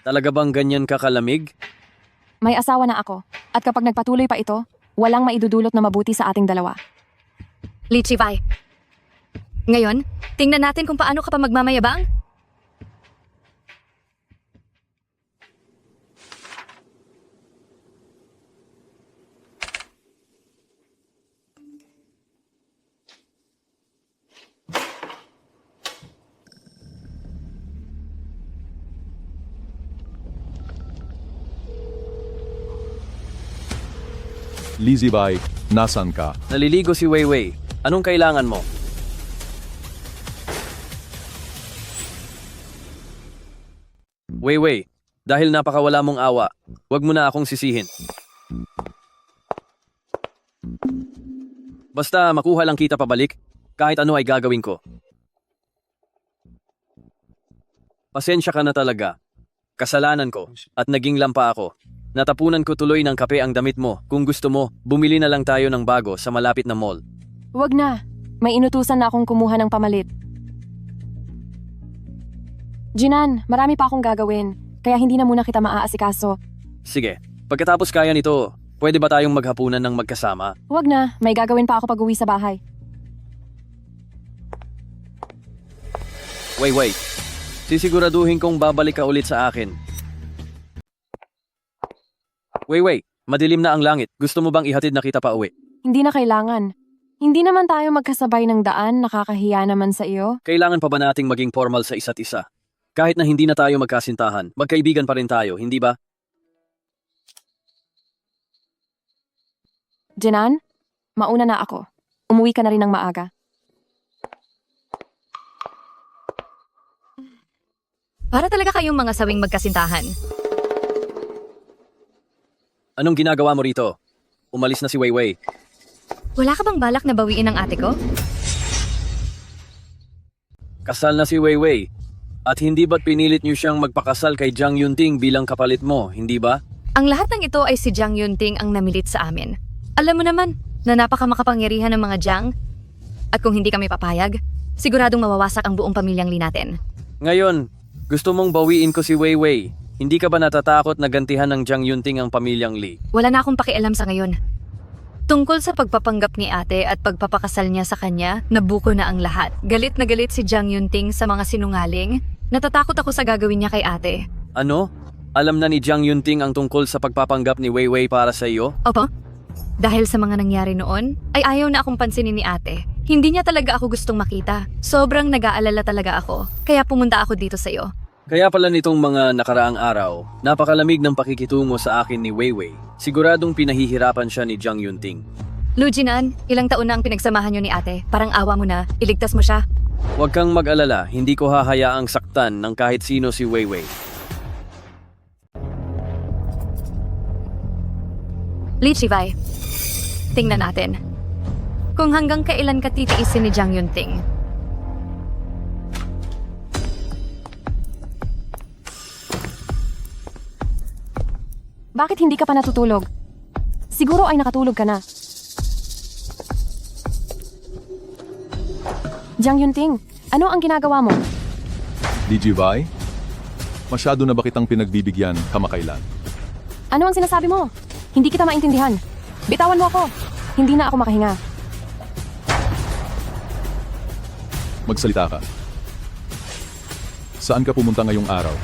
Talaga bang ganyan ka kalamig? May asawa na ako, at kapag nagpatuloy pa ito, walang maidudulot na mabuti sa ating dalawa. Li Chivay. Ngayon, tingnan natin kung paano ka pa magmamayabang. Lizzie Bai, nasan ka? Naliligo si Weiwei. Anong kailangan mo? Weiwei, dahil napakawala mong awa, wag mo na akong sisihin. Basta makuha lang kita pabalik, kahit ano ay gagawin ko. Pasensya ka na talaga. Kasalanan ko, at naging lampa ako. Natapunan ko tuloy ng kape ang damit mo. Kung gusto mo, bumili na lang tayo ng bago sa malapit na mall. Wag na. May inutusan na akong kumuha ng pamalit. Jinan, marami pa akong gagawin. Kaya hindi na muna kita maaasikaso. Sige, pagkatapos kaya nito, pwede ba tayong maghapunan ng magkasama? Wag na. May gagawin pa ako pag-uwi sa bahay. Wait. Sisiguraduhin kong babalik ka ulit sa akin. Wait. Madilim na ang langit. Gusto mo bang ihatid na kita pa uwi? Hindi na kailangan. Hindi naman tayo magkasabay ng daan, nakakahiya naman sa iyo. Kailangan pa ba nating maging formal sa isa't isa? Kahit na hindi na tayo magkasintahan, magkaibigan pa rin tayo, hindi ba? Jinan, mauna na ako. Umuwi ka na rin ng maaga. Para talaga kayong mga sawing magkasintahan. Anong ginagawa mo rito? Umalis na si Weiwei. Wala ka bang balak na bawiin ang ate ko? Kasal na si Weiwei. At hindi ba't pinilit niyo siyang magpakasal kay Jiang Yunting bilang kapalit mo, hindi ba? Ang lahat ng ito ay si Jiang Yunting ang namilit sa amin. Alam mo naman na napakamakapangyarihan ng mga Jiang. At kung hindi kami papayag, siguradong mawawasak ang buong pamilyang Li natin. Ngayon, gusto mong bawiin ko si Weiwei. Hindi ka ba natatakot na gantihan ng Jiang Yunting ang pamilyang Li? Wala na akong pakialam sa ngayon. Tungkol sa pagpapanggap ni ate at pagpapakasal niya sa kanya, nabuko na ang lahat. Galit na galit si Jiang Yunting sa mga sinungaling. Natatakot ako sa gagawin niya kay ate. Ano? Alam na ni Jiang Yunting ang tungkol sa pagpapanggap ni Weiwei para sa iyo? Opo. Dahil sa mga nangyari noon, ay ayaw na akong pansinin ni ate. Hindi niya talaga ako gustong makita. Sobrang nag-aalala talaga ako. Kaya pumunta ako dito sa iyo. Kaya pala nitong mga nakaraang araw, napakalamig ng pakikitungo sa akin ni Weiwei. Siguradong pinahihirapan siya ni Jiang Yunting. Lu Jinan, ilang taon na ang pinagsamahan niyo ni ate. Parang awa mo na, iligtas mo siya. Huwag kang mag-alala, hindi ko hahayaang saktan ng kahit sino si Weiwei. Li Chivay, tingnan natin. Kung hanggang kailan ka titiisin ni Jiang Yunting. Bakit hindi ka pa natutulog? Siguro ay nakatulog ka na. Jiang Yunting, ano ang ginagawa mo? Lizzie Bai? Masyado na ba kitang pinagbibigyan kamakailan? Ano ang sinasabi mo? Hindi kita maintindihan. Bitawan mo ako. Hindi na ako makahinga. Magsalita ka. Saan ka pumunta ngayong araw?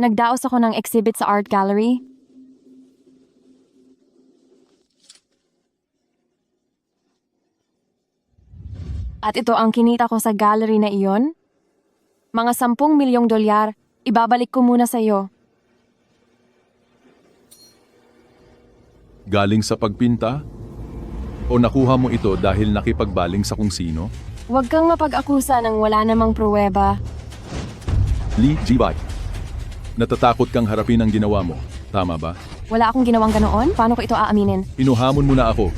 Nagdaos ako ng exhibit sa art gallery. At ito ang kinita ko sa gallery na iyon. Mga 10 milyong dolyar, ibabalik ko muna sa iyo. Galing sa pagpinta? O nakuha mo ito dahil nakipagbaling sa kung sino? Huwag kang mapag-akusa ng wala namang pruweba. Lee Ji-bai. Natatakot kang harapin ang ginawa mo. Tama ba? Wala akong ginawang ganoon, paano ko ito aaminin? Inuhamon mo na ako.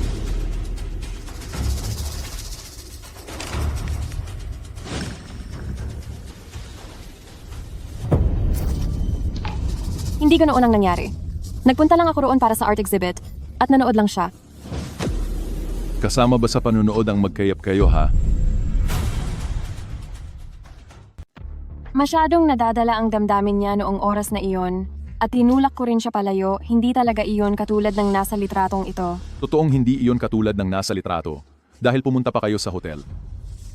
Hindi ganoon ang nangyari. Nagpunta lang ako roon para sa art exhibit at nanood lang siya. Kasama ba sa panunood ang magkayap kayo, ha? Masyadong nadadala ang damdamin niya noong oras na iyon at tinulak ko rin siya palayo, hindi talaga iyon katulad ng nasa litratong ito. Totoong hindi iyon katulad ng nasa litrato. Dahil pumunta pa kayo sa hotel.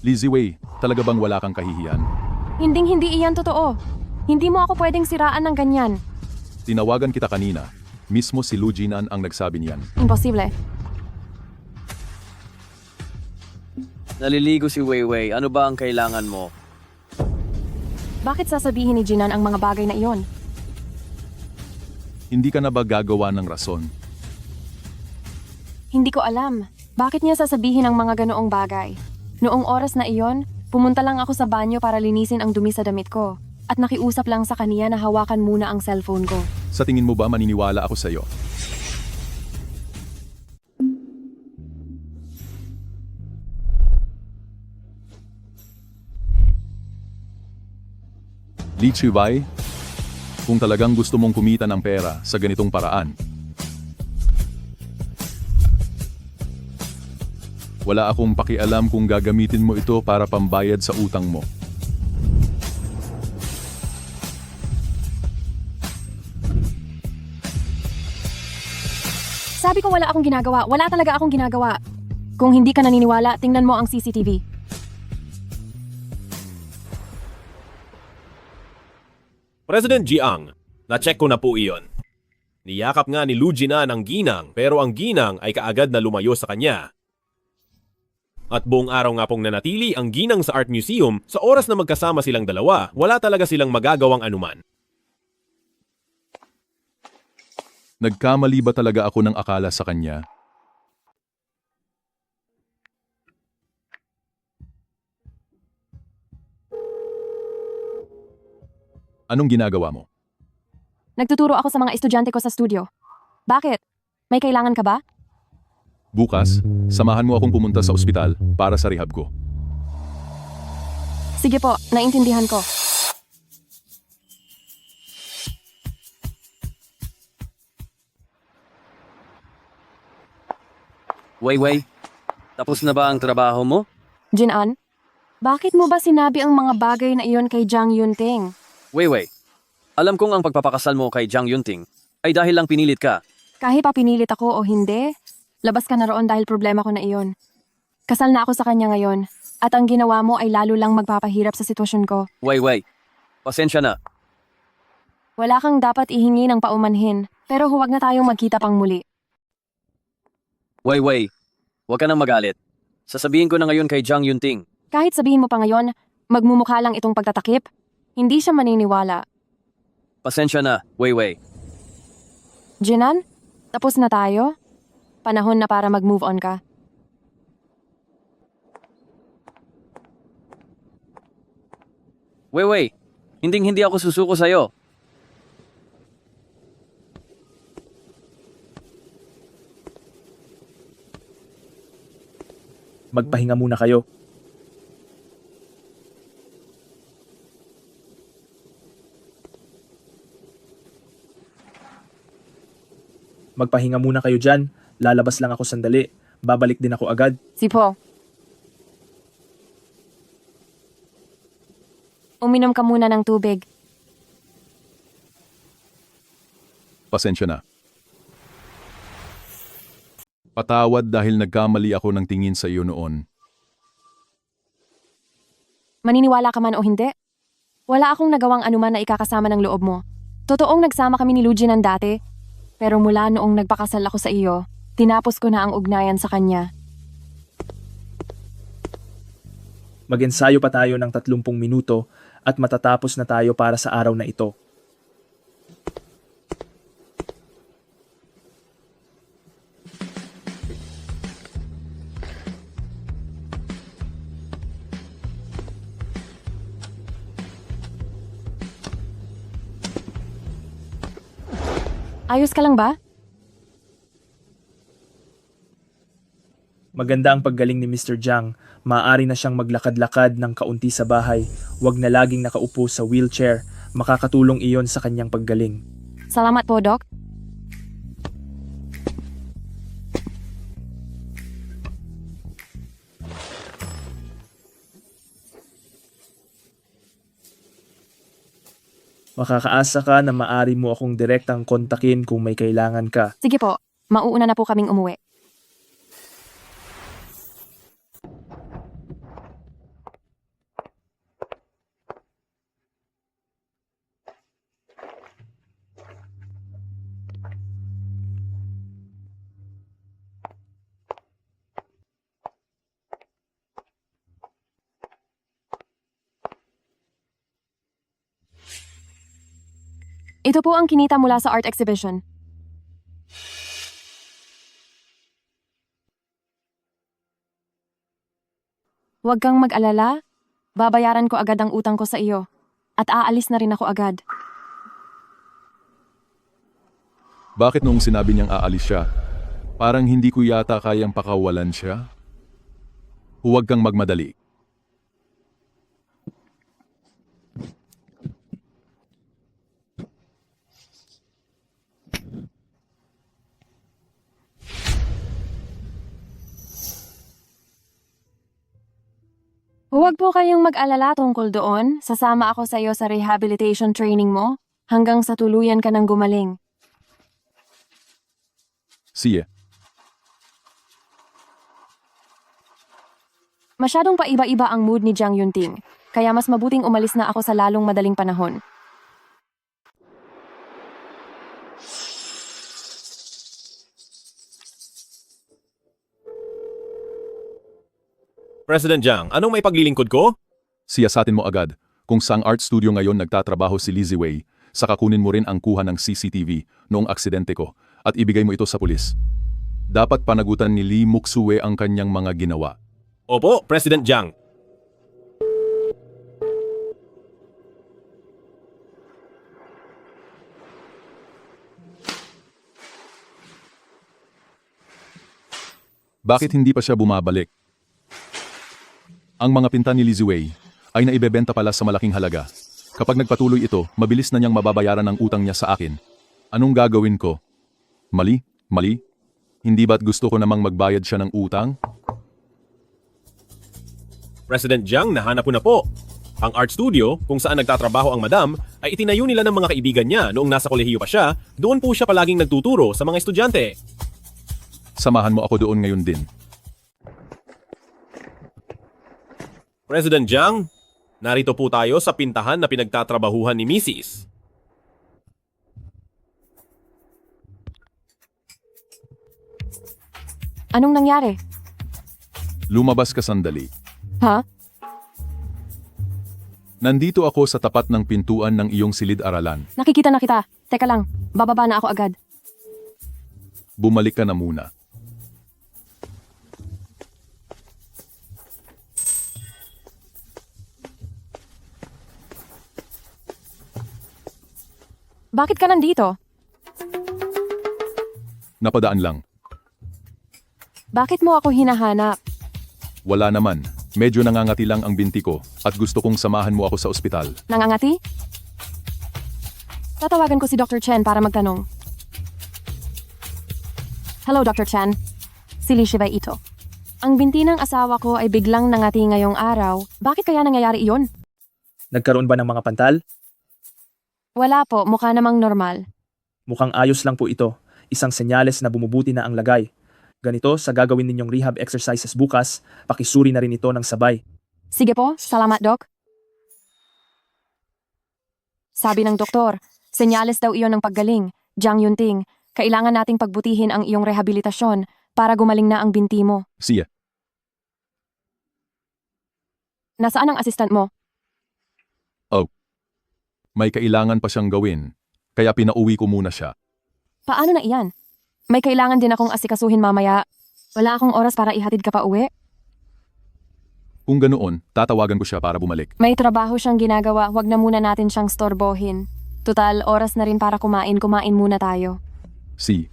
Lee Ziwei, talaga bang wala kang kahihiyan? Hinding-hindi iyan totoo. Hindi mo ako pwedeng siraan ng ganyan. Tinawagan kita kanina. Mismo si Lu Jinan ang nagsabi niyan. Imposible. Naliligo si Weiwei. Ano ba ang kailangan mo? Bakit sasabihin ni Jinan ang mga bagay na iyon? Hindi ka na ba gagawa ng rason? Hindi ko alam. Bakit niya sasabihin ang mga ganoong bagay? Noong oras na iyon, pumunta lang ako sa banyo para linisin ang dumi sa damit ko. At nakiusap lang sa kaniya na hawakan muna ang cellphone ko. Sa tingin mo ba maniniwala ako sa iyo? Lee Chibai, kung talagang gusto mong kumita ng pera sa ganitong paraan, wala akong pakialam kung gagamitin mo ito para pambayad sa utang mo. Sabi ko wala akong ginagawa. Wala talaga akong ginagawa. Kung hindi ka naniniwala, tingnan mo ang CCTV. President Jiang, na-check ko na po iyon. Niyakap nga ni Lu Jinan ang ginang pero ang ginang ay kaagad na lumayo sa kanya. At buong araw nga pong nanatili ang ginang sa Art Museum sa oras na magkasama silang dalawa, wala talaga silang magagawang anuman. Nagkamali ba talaga ako ng akala sa kanya? Anong ginagawa mo? Nagtuturo ako sa mga estudyante ko sa studio. Bakit? May kailangan ka ba? Bukas, samahan mo akong pumunta sa ospital para sa rehab ko. Sige po, naintindihan ko. Weiwei, tapos na ba ang trabaho mo? Jinan, bakit mo ba sinabi ang mga bagay na iyon kay Jang Yunting? Weiwei, alam kong ang pagpapakasal mo kay Jang Yunting ay dahil lang pinilit ka. Kahit pa pinilit ako o hindi, labas ka na roon dahil problema ko na iyon. Kasal na ako sa kanya ngayon, at ang ginawa mo ay lalo lang magpapahirap sa sitwasyon ko. Weiwei, pasensya na. Wala kang dapat ihingi ng paumanhin, pero huwag na tayong magkita pang muli. Weiwei, huwag ka nang magalit. Sasabihin ko na ngayon kay Jang Yunting. Kahit sabihin mo pa ngayon, magmumukha lang itong pagtatakip, hindi siya maniniwala. Pasensya na, Weiwei. Jinan, tapos na tayo? Panahon na para mag-move on ka. Weiwei, hindi ako susuko sa'yo. Magpahinga muna kayo. Magpahinga muna kayo dyan. Lalabas lang ako sandali. Babalik din ako agad. Sipo. Uminom ka muna ng tubig. Pasensya na. Patawad dahil nagkamali ako ng tingin sa iyo noon. Maniniwala ka man o hindi? Wala akong nagawang anuman na ikakasama ng loob mo. Totoong nagsama kami ni Luginan dati, pero mula noong nagpakasal ako sa iyo, tinapos ko na ang ugnayan sa kanya. Mag-ensayo pa tayo ng 30 minuto at matatapos na tayo para sa araw na ito. Ayos ka lang ba? Maganda ang paggaling ni Mr. Jiang. Maaari na siyang maglakad-lakad ng kaunti sa bahay. Huwag na laging nakaupo sa wheelchair. Makakatulong iyon sa kanyang paggaling. Salamat po, Doc. Makakaasa ka na maaari mo akong direktang kontakin kung may kailangan ka. Sige po, mauuna na po kaming umuwi. Ito po ang kinita mula sa art exhibition. Huwag kang mag-alala. Babayaran ko agad ang utang ko sa iyo. At aalis na rin ako agad. Bakit noong sinabi niyang aalis siya, parang hindi ko yata kayang pakawalan siya? Huwag kang magmadali. Huwag po kayong mag-alala tungkol doon. Sasama ako sa iyo sa rehabilitation training mo hanggang sa tuluyan ka ng gumaling. Sige. Masyadong paiba-iba ang mood ni Jiang Yunting, kaya mas mabuting umalis na ako sa lalong madaling panahon. President Jiang, anong may paglilingkod ko? Siyasatin mo agad. Kung saang art studio ngayon nagtatrabaho si Lizzie Wei, saka kunin mo rin ang kuha ng CCTV noong aksidente ko at ibigay mo ito sa pulis. Dapat panagutan ni Lee Muksue ang kanyang mga ginawa. Opo, President Jiang. Bakit hindi pa siya bumabalik? Ang mga pinta ni Lizzie Wei ay naibebenta pala sa malaking halaga. Kapag nagpatuloy ito, mabilis na niyang mababayaran ang utang niya sa akin. Anong gagawin ko? Mali? Mali? Hindi ba't gusto ko namang magbayad siya ng utang? President Jiang, nahanap ko na po. Ang art studio, kung saan nagtatrabaho ang madam, ay itinayo nila ng mga kaibigan niya noong nasa kolehiyo pa siya. Doon po siya palaging nagtuturo sa mga estudyante. Samahan mo ako doon ngayon din. President Jiang, narito po tayo sa pintahan na pinagtatrabahuhan ni Mrs. Anong nangyari? Lumabas ka sandali. Ha? Nandito ako sa tapat ng pintuan ng iyong silid-aralan. Nakikita na kita. Teka lang, bababa na ako agad. Bumalik ka na muna. Bakit ka nandito? Napadaan lang. Bakit mo ako hinahanap? Wala naman. Medyo nangangati lang ang binti ko at gusto kong samahan mo ako sa ospital. Nangangati? Tatawagan ko si Dr. Chen para magtanong. Hello, Dr. Chen. Si Li Shibei ito. Ang binti ng asawa ko ay biglang nangati ngayong araw. Bakit kaya nangyayari iyon? Nagkaroon ba ng mga pantal? Wala po, mukha namang normal. Mukhang ayos lang po ito. Isang senyales na bumubuti na ang lagay. Ganito, sa gagawin ninyong rehab exercises bukas, pakisuri na rin ito ng sabay. Sige po, salamat Doc. Sabi ng doktor, senyales daw iyon ng paggaling. Jiang Yunting, kailangan nating pagbutihin ang iyong rehabilitasyon para gumaling na ang binti mo. Siya. Nasaan ang assistant mo? May kailangan pa siyang gawin, kaya pinauwi ko muna siya. Paano na iyan? May kailangan din akong asikasuhin mamaya. Wala akong oras para ihatid ka pa uwi. Kung ganoon, tatawagan ko siya para bumalik. May trabaho siyang ginagawa, wag na muna natin siyang storbohin. Tutal, oras na rin para kumain muna tayo. Si.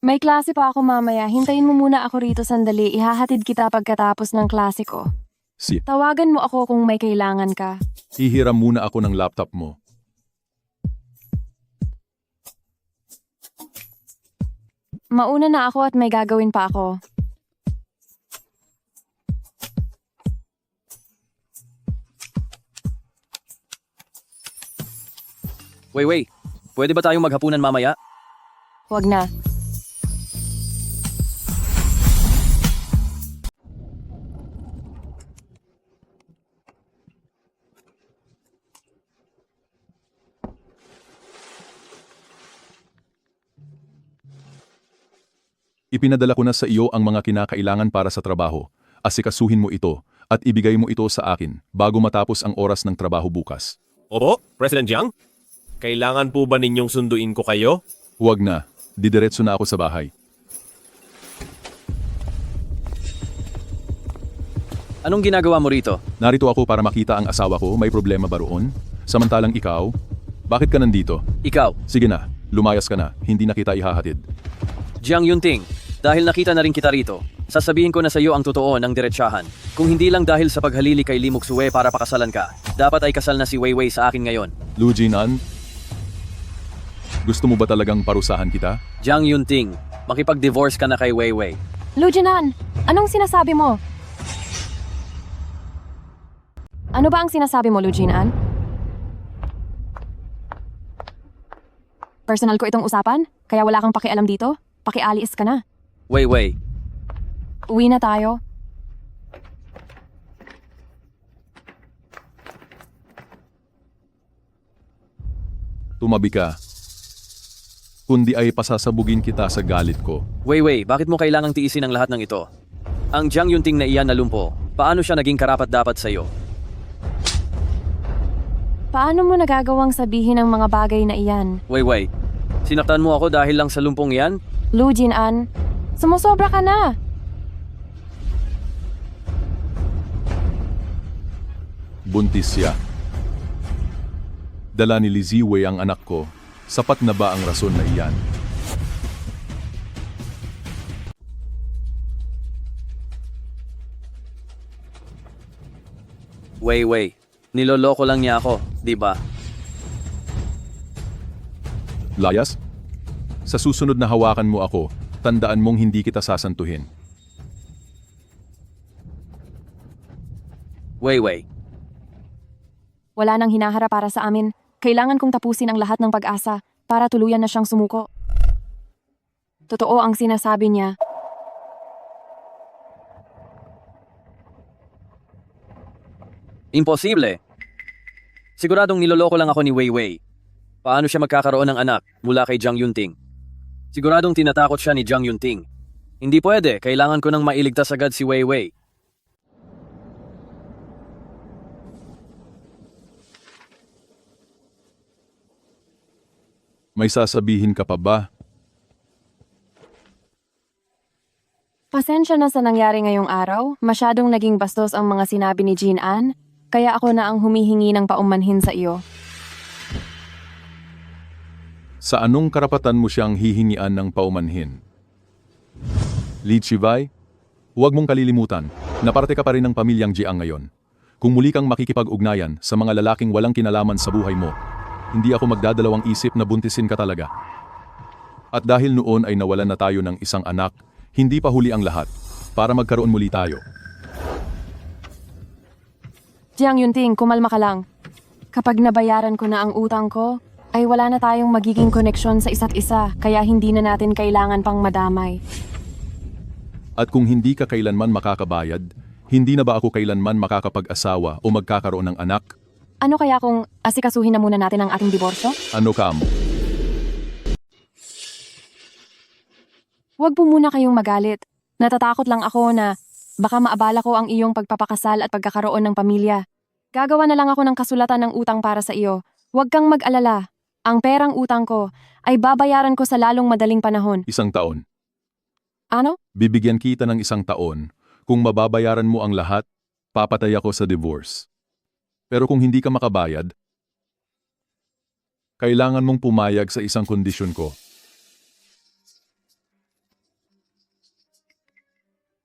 May klase pa ako mamaya, hintayin mo muna ako rito sandali, ihahatid kita pagkatapos ng klase ko. Si. Tawagan mo ako kung may kailangan ka. Hihiram muna ako ng laptop mo. Mauna na ako at may gagawin pa ako. Wei, pwede ba tayong maghapunan mamaya? Wag na. Ipinadala ko na sa iyo ang mga kinakailangan para sa trabaho. Asikasuhin mo ito at ibigay mo ito sa akin bago matapos ang oras ng trabaho bukas. Opo, President Jiang? Kailangan po ba ninyong sunduin ko kayo? Huwag na. Didiretso na ako sa bahay. Anong ginagawa mo rito? Narito ako para makita ang asawa ko. May problema ba roon? Samantalang ikaw? Bakit ka nandito? Ikaw, Sige na. Lumayas ka na. Hindi na kita ihahatid. Jiang Yunting, dahil nakita na rin kita rito, sasabihin ko na sa iyo ang totoo ng diretsahan. Kung hindi lang dahil sa paghalili kay Li Muxue para pakasalan ka, dapat ay kasal na si Wei Wei sa akin ngayon. Lu Jinan? Gusto mo ba talagang parusahan kita? Jiang Yunting, makipag-divorce ka na kay Wei Wei. Lujinan, anong sinasabi mo? Ano ba ang sinasabi mo, Lujinan? Personal ko itong usapan, kaya wala kang pakialam dito. Pakialis ka na. Wei Wei, Uwi na tayo. Tumabi ka. Kundi ay pasasabugin kita sa galit ko. Wei Wei, bakit mo kailangang tiisin ang lahat ng ito? Ang Jiang Yunting na iyan na lumpo, paano siya naging karapat-dapat sa iyo? Paano mo nagagawang sabihin ang mga bagay na iyan? Wei Wei, sinaktan mo ako dahil lang sa lumpong iyan? Lujinan, sumusobra ka na. Buntis siya. Dala ni Li Ziwei ang anak ko. Sapat na ba ang rason na iyan? Wei Wei, niloloko lang niya ako, di ba? Layas? Sa susunod na hawakan mo ako, tandaan mong hindi kita sasantuhin. Wei Wei, Wala nang hinaharap para sa amin. Kailangan kong tapusin ang lahat ng pag-asa para tuluyan na siyang sumuko. Totoo ang sinasabi niya. imposible. Siguradong niloloko lang ako ni Wei Wei. Paano siya magkakaroon ng anak mula kay Jiang Yunting? Siguradong tinatakot siya ni Jiang Yunting. Hindi pwede, kailangan ko nang mailigtas agad si Wei Wei. May sasabihin ka pa ba? Pasensya na sa nangyari ngayong araw. Masyadong naging bastos ang mga sinabi ni Jean Ann. Kaya ako na ang humihingi ng paumanhin sa iyo. Sa anong karapatan mo siyang hihingian ng paumanhin? Li Chivai, huwag mong kalilimutan na parte ka pa rin ng pamilyang Jiang ngayon. Kung muli kang makikipag-ugnayan sa mga lalaking walang kinalaman sa buhay mo, hindi ako magdadalawang isip na buntisin ka talaga. At dahil noon ay nawalan na tayo ng isang anak, hindi pa huli ang lahat para magkaroon muli tayo. Jiang Yunting, kumalma ka lang. Kapag nabayaran ko na ang utang ko, ay wala na tayong magiging koneksyon sa isa't isa, kaya hindi na natin kailangan pang madamay. At kung hindi ka kailanman makakabayad, hindi na ba ako kailanman makakapag-asawa o magkakaroon ng anak? Ano kaya kung asikasuhin na muna natin ang ating diborsyo? Ano ka mo? Huwag po muna kayong magalit. Natatakot lang ako na baka maabala ko ang iyong pagpapakasal at pagkakaroon ng pamilya. Gagawa na lang ako ng kasulatan ng utang para sa iyo. Huwag kang mag-alala. Ang perang utang ko ay babayaran ko sa lalong madaling panahon. 1 taon. Ano? Bibigyan kita ng 1 taon. Kung mababayaran mo ang lahat, papatay ako sa divorce. Pero kung hindi ka makabayad, kailangan mong pumayag sa isang kondisyon ko.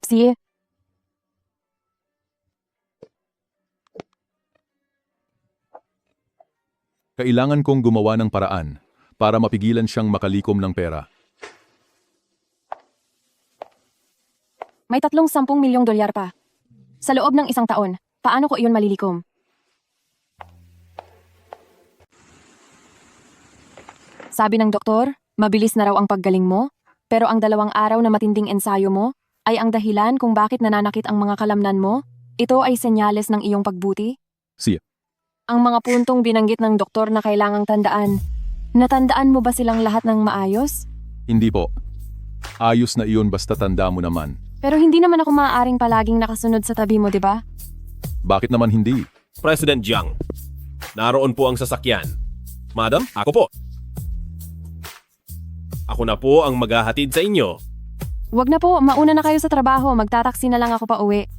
Sige. Kailangan kong gumawa ng paraan para mapigilan siyang makalikom ng pera. May 30 milyong dolyar pa. Sa loob ng 1 taon, paano ko iyon malilikom? Sabi ng doktor, mabilis na raw ang paggaling mo, pero ang 2 araw na matinding ensayo mo ay ang dahilan kung bakit nananakit ang mga kalamnan mo. Ito ay senyales ng iyong pagbuti. Siya. Ang mga puntong binanggit ng doktor na kailangang tandaan. Natandaan mo ba silang lahat ng maayos? Hindi po. Ayos na iyon basta tanda mo naman. Pero hindi naman ako maaaring palaging nakasunod sa tabi mo, di ba? Bakit naman hindi? President Jiang, naroon po ang sasakyan. Madam, ako po. Ako na po ang maghahatid sa inyo. Wag na po, mauna na kayo sa trabaho. Magtataksi na lang ako pa uwi.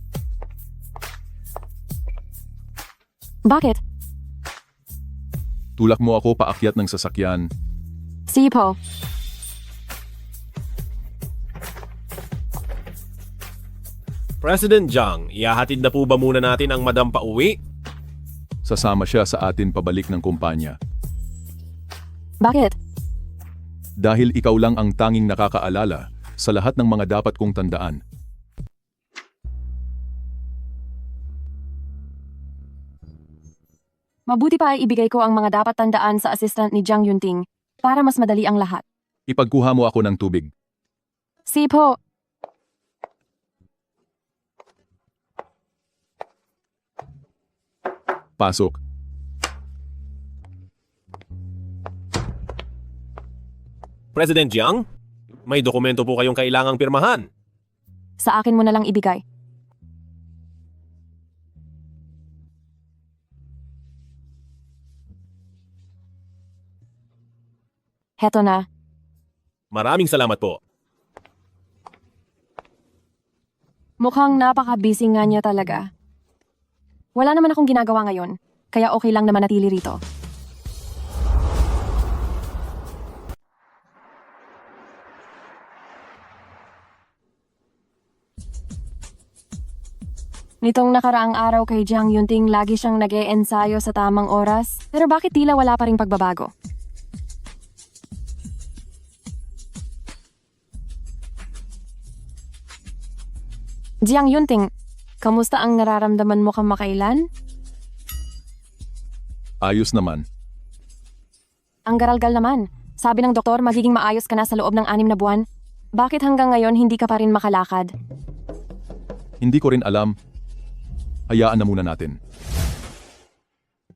Bakit? Tulak mo ako paakyat ng sasakyan. Sige po. President Jiang, ihahatid na po ba muna natin ang madam pa uwi? Sasama siya sa atin pabalik ng kumpanya. Bakit? Dahil ikaw lang ang tanging nakakaalala sa lahat ng mga dapat kong tandaan. Mabuti pa ay ibigay ko ang mga dapat tandaan sa assistant ni Jiang Yunting para mas madali ang lahat. Ipagkuha mo ako ng tubig. Sige po. Pasok. President Jiang, may dokumento po kayong kailangang pirmahan. Sa akin mo na lang ibigay. Heto na. Maraming salamat po. Mukhang napaka-busy nga niya talaga. Wala naman akong ginagawa ngayon, kaya okay lang na manatili rito. Nitong nakaraang araw kay Jiang Yunting, lagi siyang nag-e-ensayo sa tamang oras. Pero bakit tila wala pa ring pagbabago? Jiang Yunting, kamusta ang nararamdaman mo kamakailan? Ayos naman. Ang garalgal naman. Sabi ng doktor, magiging maayos ka na sa loob ng 6 na buwan. Bakit hanggang ngayon hindi ka pa rin makalakad? Hindi ko rin alam. Hayaan na muna natin.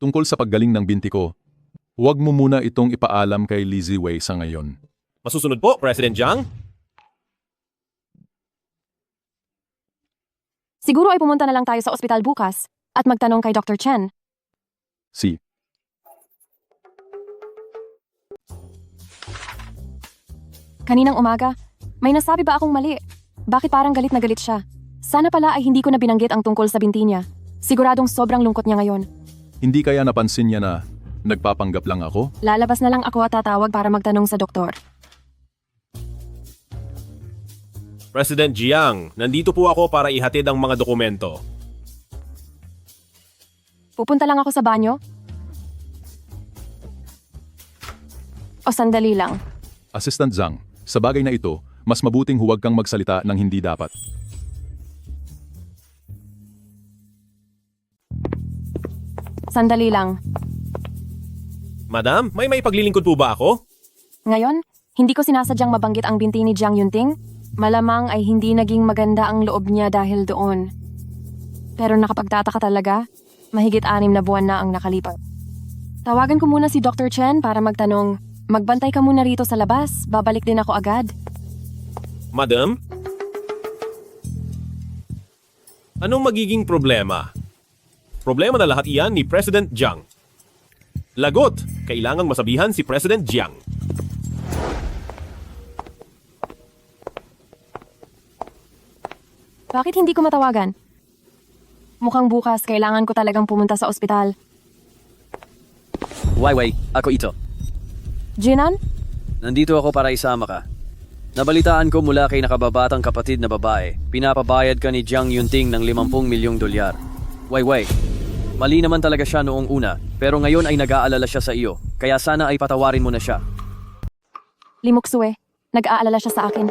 Tungkol sa paggaling ng binti ko, huwag mo muna itong ipaalam kay Lizzie Wei sa ngayon. Masusunod po, President Jiang. Siguro ay pumunta na lang tayo sa ospital bukas at magtanong kay Dr. Chen. Si. Kaninang umaga, may nasabi ba akong mali? Bakit parang galit na galit siya? Sana pala ay hindi ko na binanggit ang tungkol sa binti niya. Siguradong sobrang lungkot niya ngayon. Hindi kaya napansin niya na nagpapanggap lang ako? Lalabas na lang ako at tatawag para magtanong sa doktor. President Jiang, nandito po ako para ihatid ang mga dokumento. Pupunta lang ako sa banyo? O sandali lang. Assistant Zhang, sa bagay na ito, mas mabuting huwag kang magsalita ng hindi dapat. Sandali lang. Madam, may paglilingkod po ba ako? Ngayon, hindi ko sinasadyang mabanggit ang binti ni Jiang Yunting. Malamang ay hindi naging maganda ang loob niya dahil doon. Pero nakapagtataka talaga, mahigit 6 na buwan na ang nakalipas. Tawagan ko muna si Dr. Chen para magtanong, magbantay ka muna rito sa labas, babalik din ako agad. Madam? Anong magiging problema? Problema na lahat iyan ni President Jiang. Lagot! Kailangang masabihan si President Jiang. Bakit hindi ko matawagan? Mukhang bukas kailangan ko talagang pumunta sa ospital. Weiwei, ako ito. Jinan? Nandito ako para isama ka. Nabalitaan ko mula kay nakababatang kapatid na babae, pinapabayad ka ni Jiang Yunting ng 50 milyong dolyar. Weiwei, mali naman talaga siya noong una, pero ngayon ay nag-aalala siya sa iyo, kaya sana ay patawarin mo na siya. Limuksue, nag-aalala siya sa akin.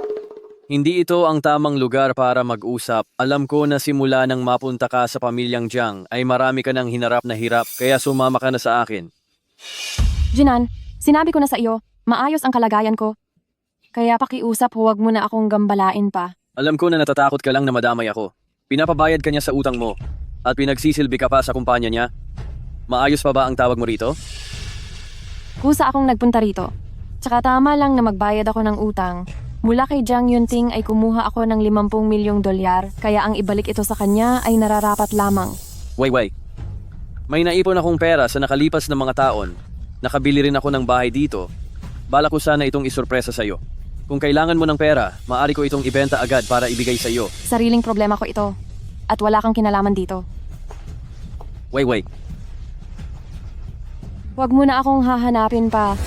Hindi ito ang tamang lugar para mag-usap. Alam ko na simula nang mapunta ka sa pamilyang Jiang ay marami ka ng hinarap na hirap, kaya sumama ka na sa akin. Jinan, sinabi ko na sa iyo, maayos ang kalagayan ko. Kaya pakiusap, huwag mo na akong gambalain pa. Alam ko na natatakot ka lang na madamay ako. Pinapabayad ka niya sa utang mo, at pinagsisilbi ka pa sa kumpanya niya. Maayos pa ba ang tawag mo rito? Kusa akong nagpunta rito. Tsaka tama lang na magbayad ako ng utang. Mula kay Jiang Yunting ay kumuha ako ng 50 milyong dolyar, kaya ang ibalik ito sa kanya ay nararapat lamang. Weiwei, may naipon akong pera sa nakalipas na mga taon. Nakabili rin ako ng bahay dito. Bala ko sana itong isurpresa sa iyo. Kung kailangan mo ng pera, maaari ko itong ibenta agad para ibigay sa iyo. Sariling problema ko ito. At wala kang kinalaman dito. Weiwei, Huwag mo na akong hahanapin pa.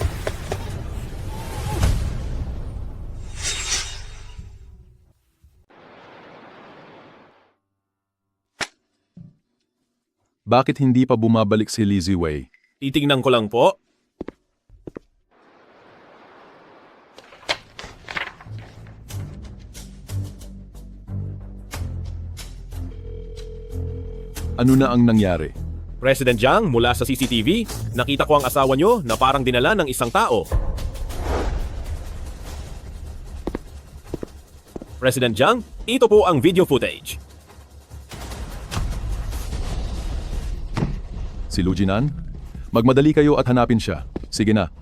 Bakit hindi pa bumabalik si Li Ziwei? Titingnan ko lang po. Ano na ang nangyari? President Jiang, mula sa CCTV, nakita ko ang asawa nyo na parang dinala ng isang tao. President Jiang, ito po ang video footage. Si Lu Jinan? Magmadali kayo at hanapin siya. Sige na.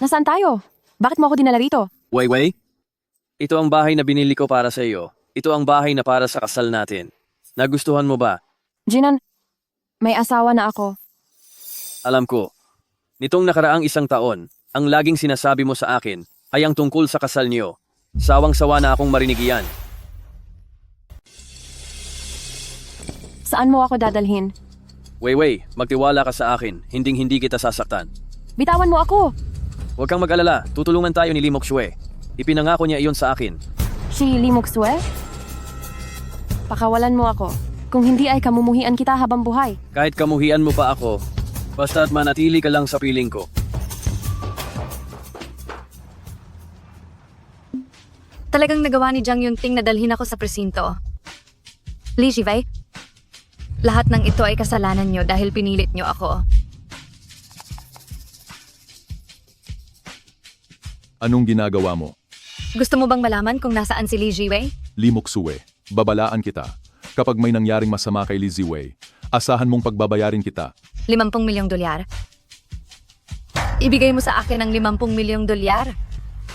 Nasaan tayo? Bakit mo ako dinala rito? Weiwei, ito ang bahay na binili ko para sa iyo. Ito ang bahay na para sa kasal natin. Nagustuhan mo ba? Jinan, may asawa na ako. Alam ko. Nitong nakaraang 1 taon, ang laging sinasabi mo sa akin ay ang tungkol sa kasal niyo. Sawang-sawa na akong marinig iyan. Saan mo ako dadalhin? Weiwei, magtiwala ka sa akin. Hinding-hindi kita sasaktan. Bitawan mo ako! Huwag kang mag-alala. Tutulungan tayo ni Li Moksue. Ipinangako niya iyon sa akin. Si Li Moksue? Pakawalan mo ako. Kung hindi ay kamumuhian kita habang buhay. Kahit kamuhian mo pa ako, basta't manatili ka lang sa piling ko. Talagang nagawa ni Jiang Yunting na dalhin ako sa presinto. Li Zhiwei, lahat ng ito ay kasalanan niyo dahil pinilit niyo ako. Anong ginagawa mo? Gusto mo bang malaman kung nasaan si Li Zhiwei? Li Moksue, babalaan kita. Kapag may nangyaring masama kay Li Ziwei, asahan mong pagbabayarin kita. 50 milyong dolyar. Ibigay mo sa akin ang 50 milyong dolyar.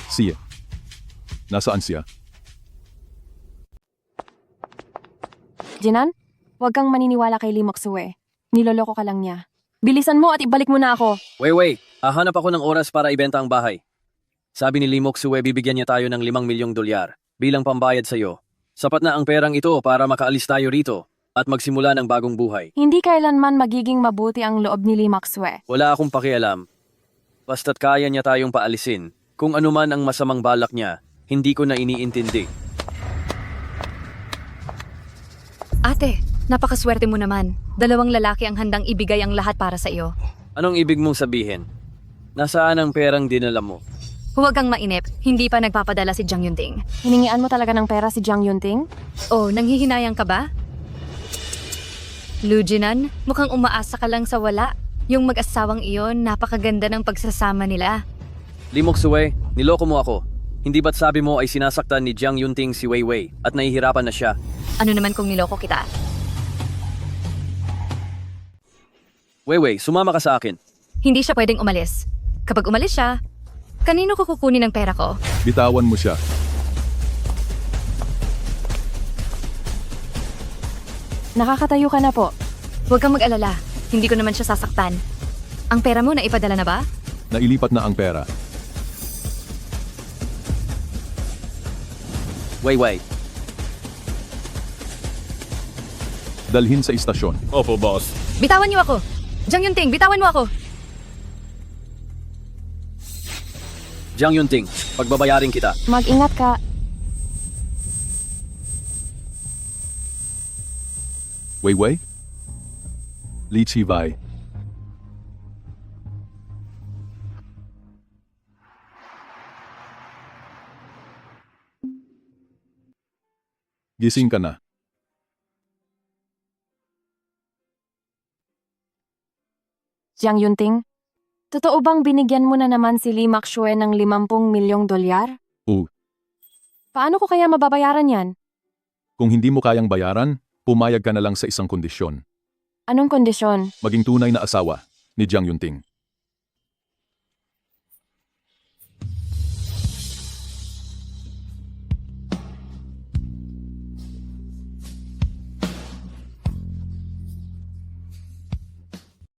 Siya. Nasaan siya? Jinan, huwag kang maniniwala kay Li Moksue. Niloloko ka lang niya. Bilisan mo at ibalik mo na ako. Weiwei, hahanap ako ng oras para ibenta ang bahay. Sabi ni Li Moksue bibigyan niya tayo ng 5 milyong dolyar bilang pambayad sa iyo. Sapat na ang perang ito para makaalis tayo rito at magsimula ng bagong buhay. Hindi kailanman magiging mabuti ang loob ni Li Moksue. Wala akong pakialam. Basta't kaya niya tayong paalisin. Kung ano man ang masamang balak niya, hindi ko na iniintindi. Ate, napakaswerte mo naman. 2 lalaki ang handang ibigay ang lahat para sa iyo. Anong ibig mong sabihin? Nasaan ang perang dinala mo? Huwag kang mainip, hindi pa nagpapadala si Jiang Yunting. Hiningian mo talaga ng pera si Jiang Yunting? Oh, nanghihinayang ka ba? Lu Jinan, mukhang umaasa ka lang sa wala. Yung mag-asawang iyon, napakaganda ng pagsasama nila. Lee Mok-sue, niloko mo ako. Hindi ba't sabi mo ay sinasaktan ni Jiang Yunting si Wei Wei at nahihirapan na siya? Ano naman kung niloko kita? Wei Wei, sumama ka sa akin. Hindi siya pwedeng umalis. Kapag umalis siya, kanino ko kukunin ang pera ko? Bitawan mo siya. Nakakatayo ka na po. Huwag kang mag-alala, hindi ko naman siya sasaktan. Ang pera mo na ipadala na ba? Nailipat na ang pera. Wei Wei, Dalhin sa istasyon. Opo, boss. Bitawan niyo ako! Jiang Yunting, bitawan mo ako! Jiang Yunting, pagbabayarin kita. Mag-ingat ka. Wei Wei? Li Chivai. Gising ka na. Jiang Yunting, totoo bang binigyan mo na naman si Lee Mak-sue ng 50 milyong dolyar? Oo. Paano ko kaya mababayaran yan? Kung hindi mo kayang bayaran, pumayag ka na lang sa isang kondisyon. Anong kondisyon? Maging tunay na asawa ni Jiang Yunting.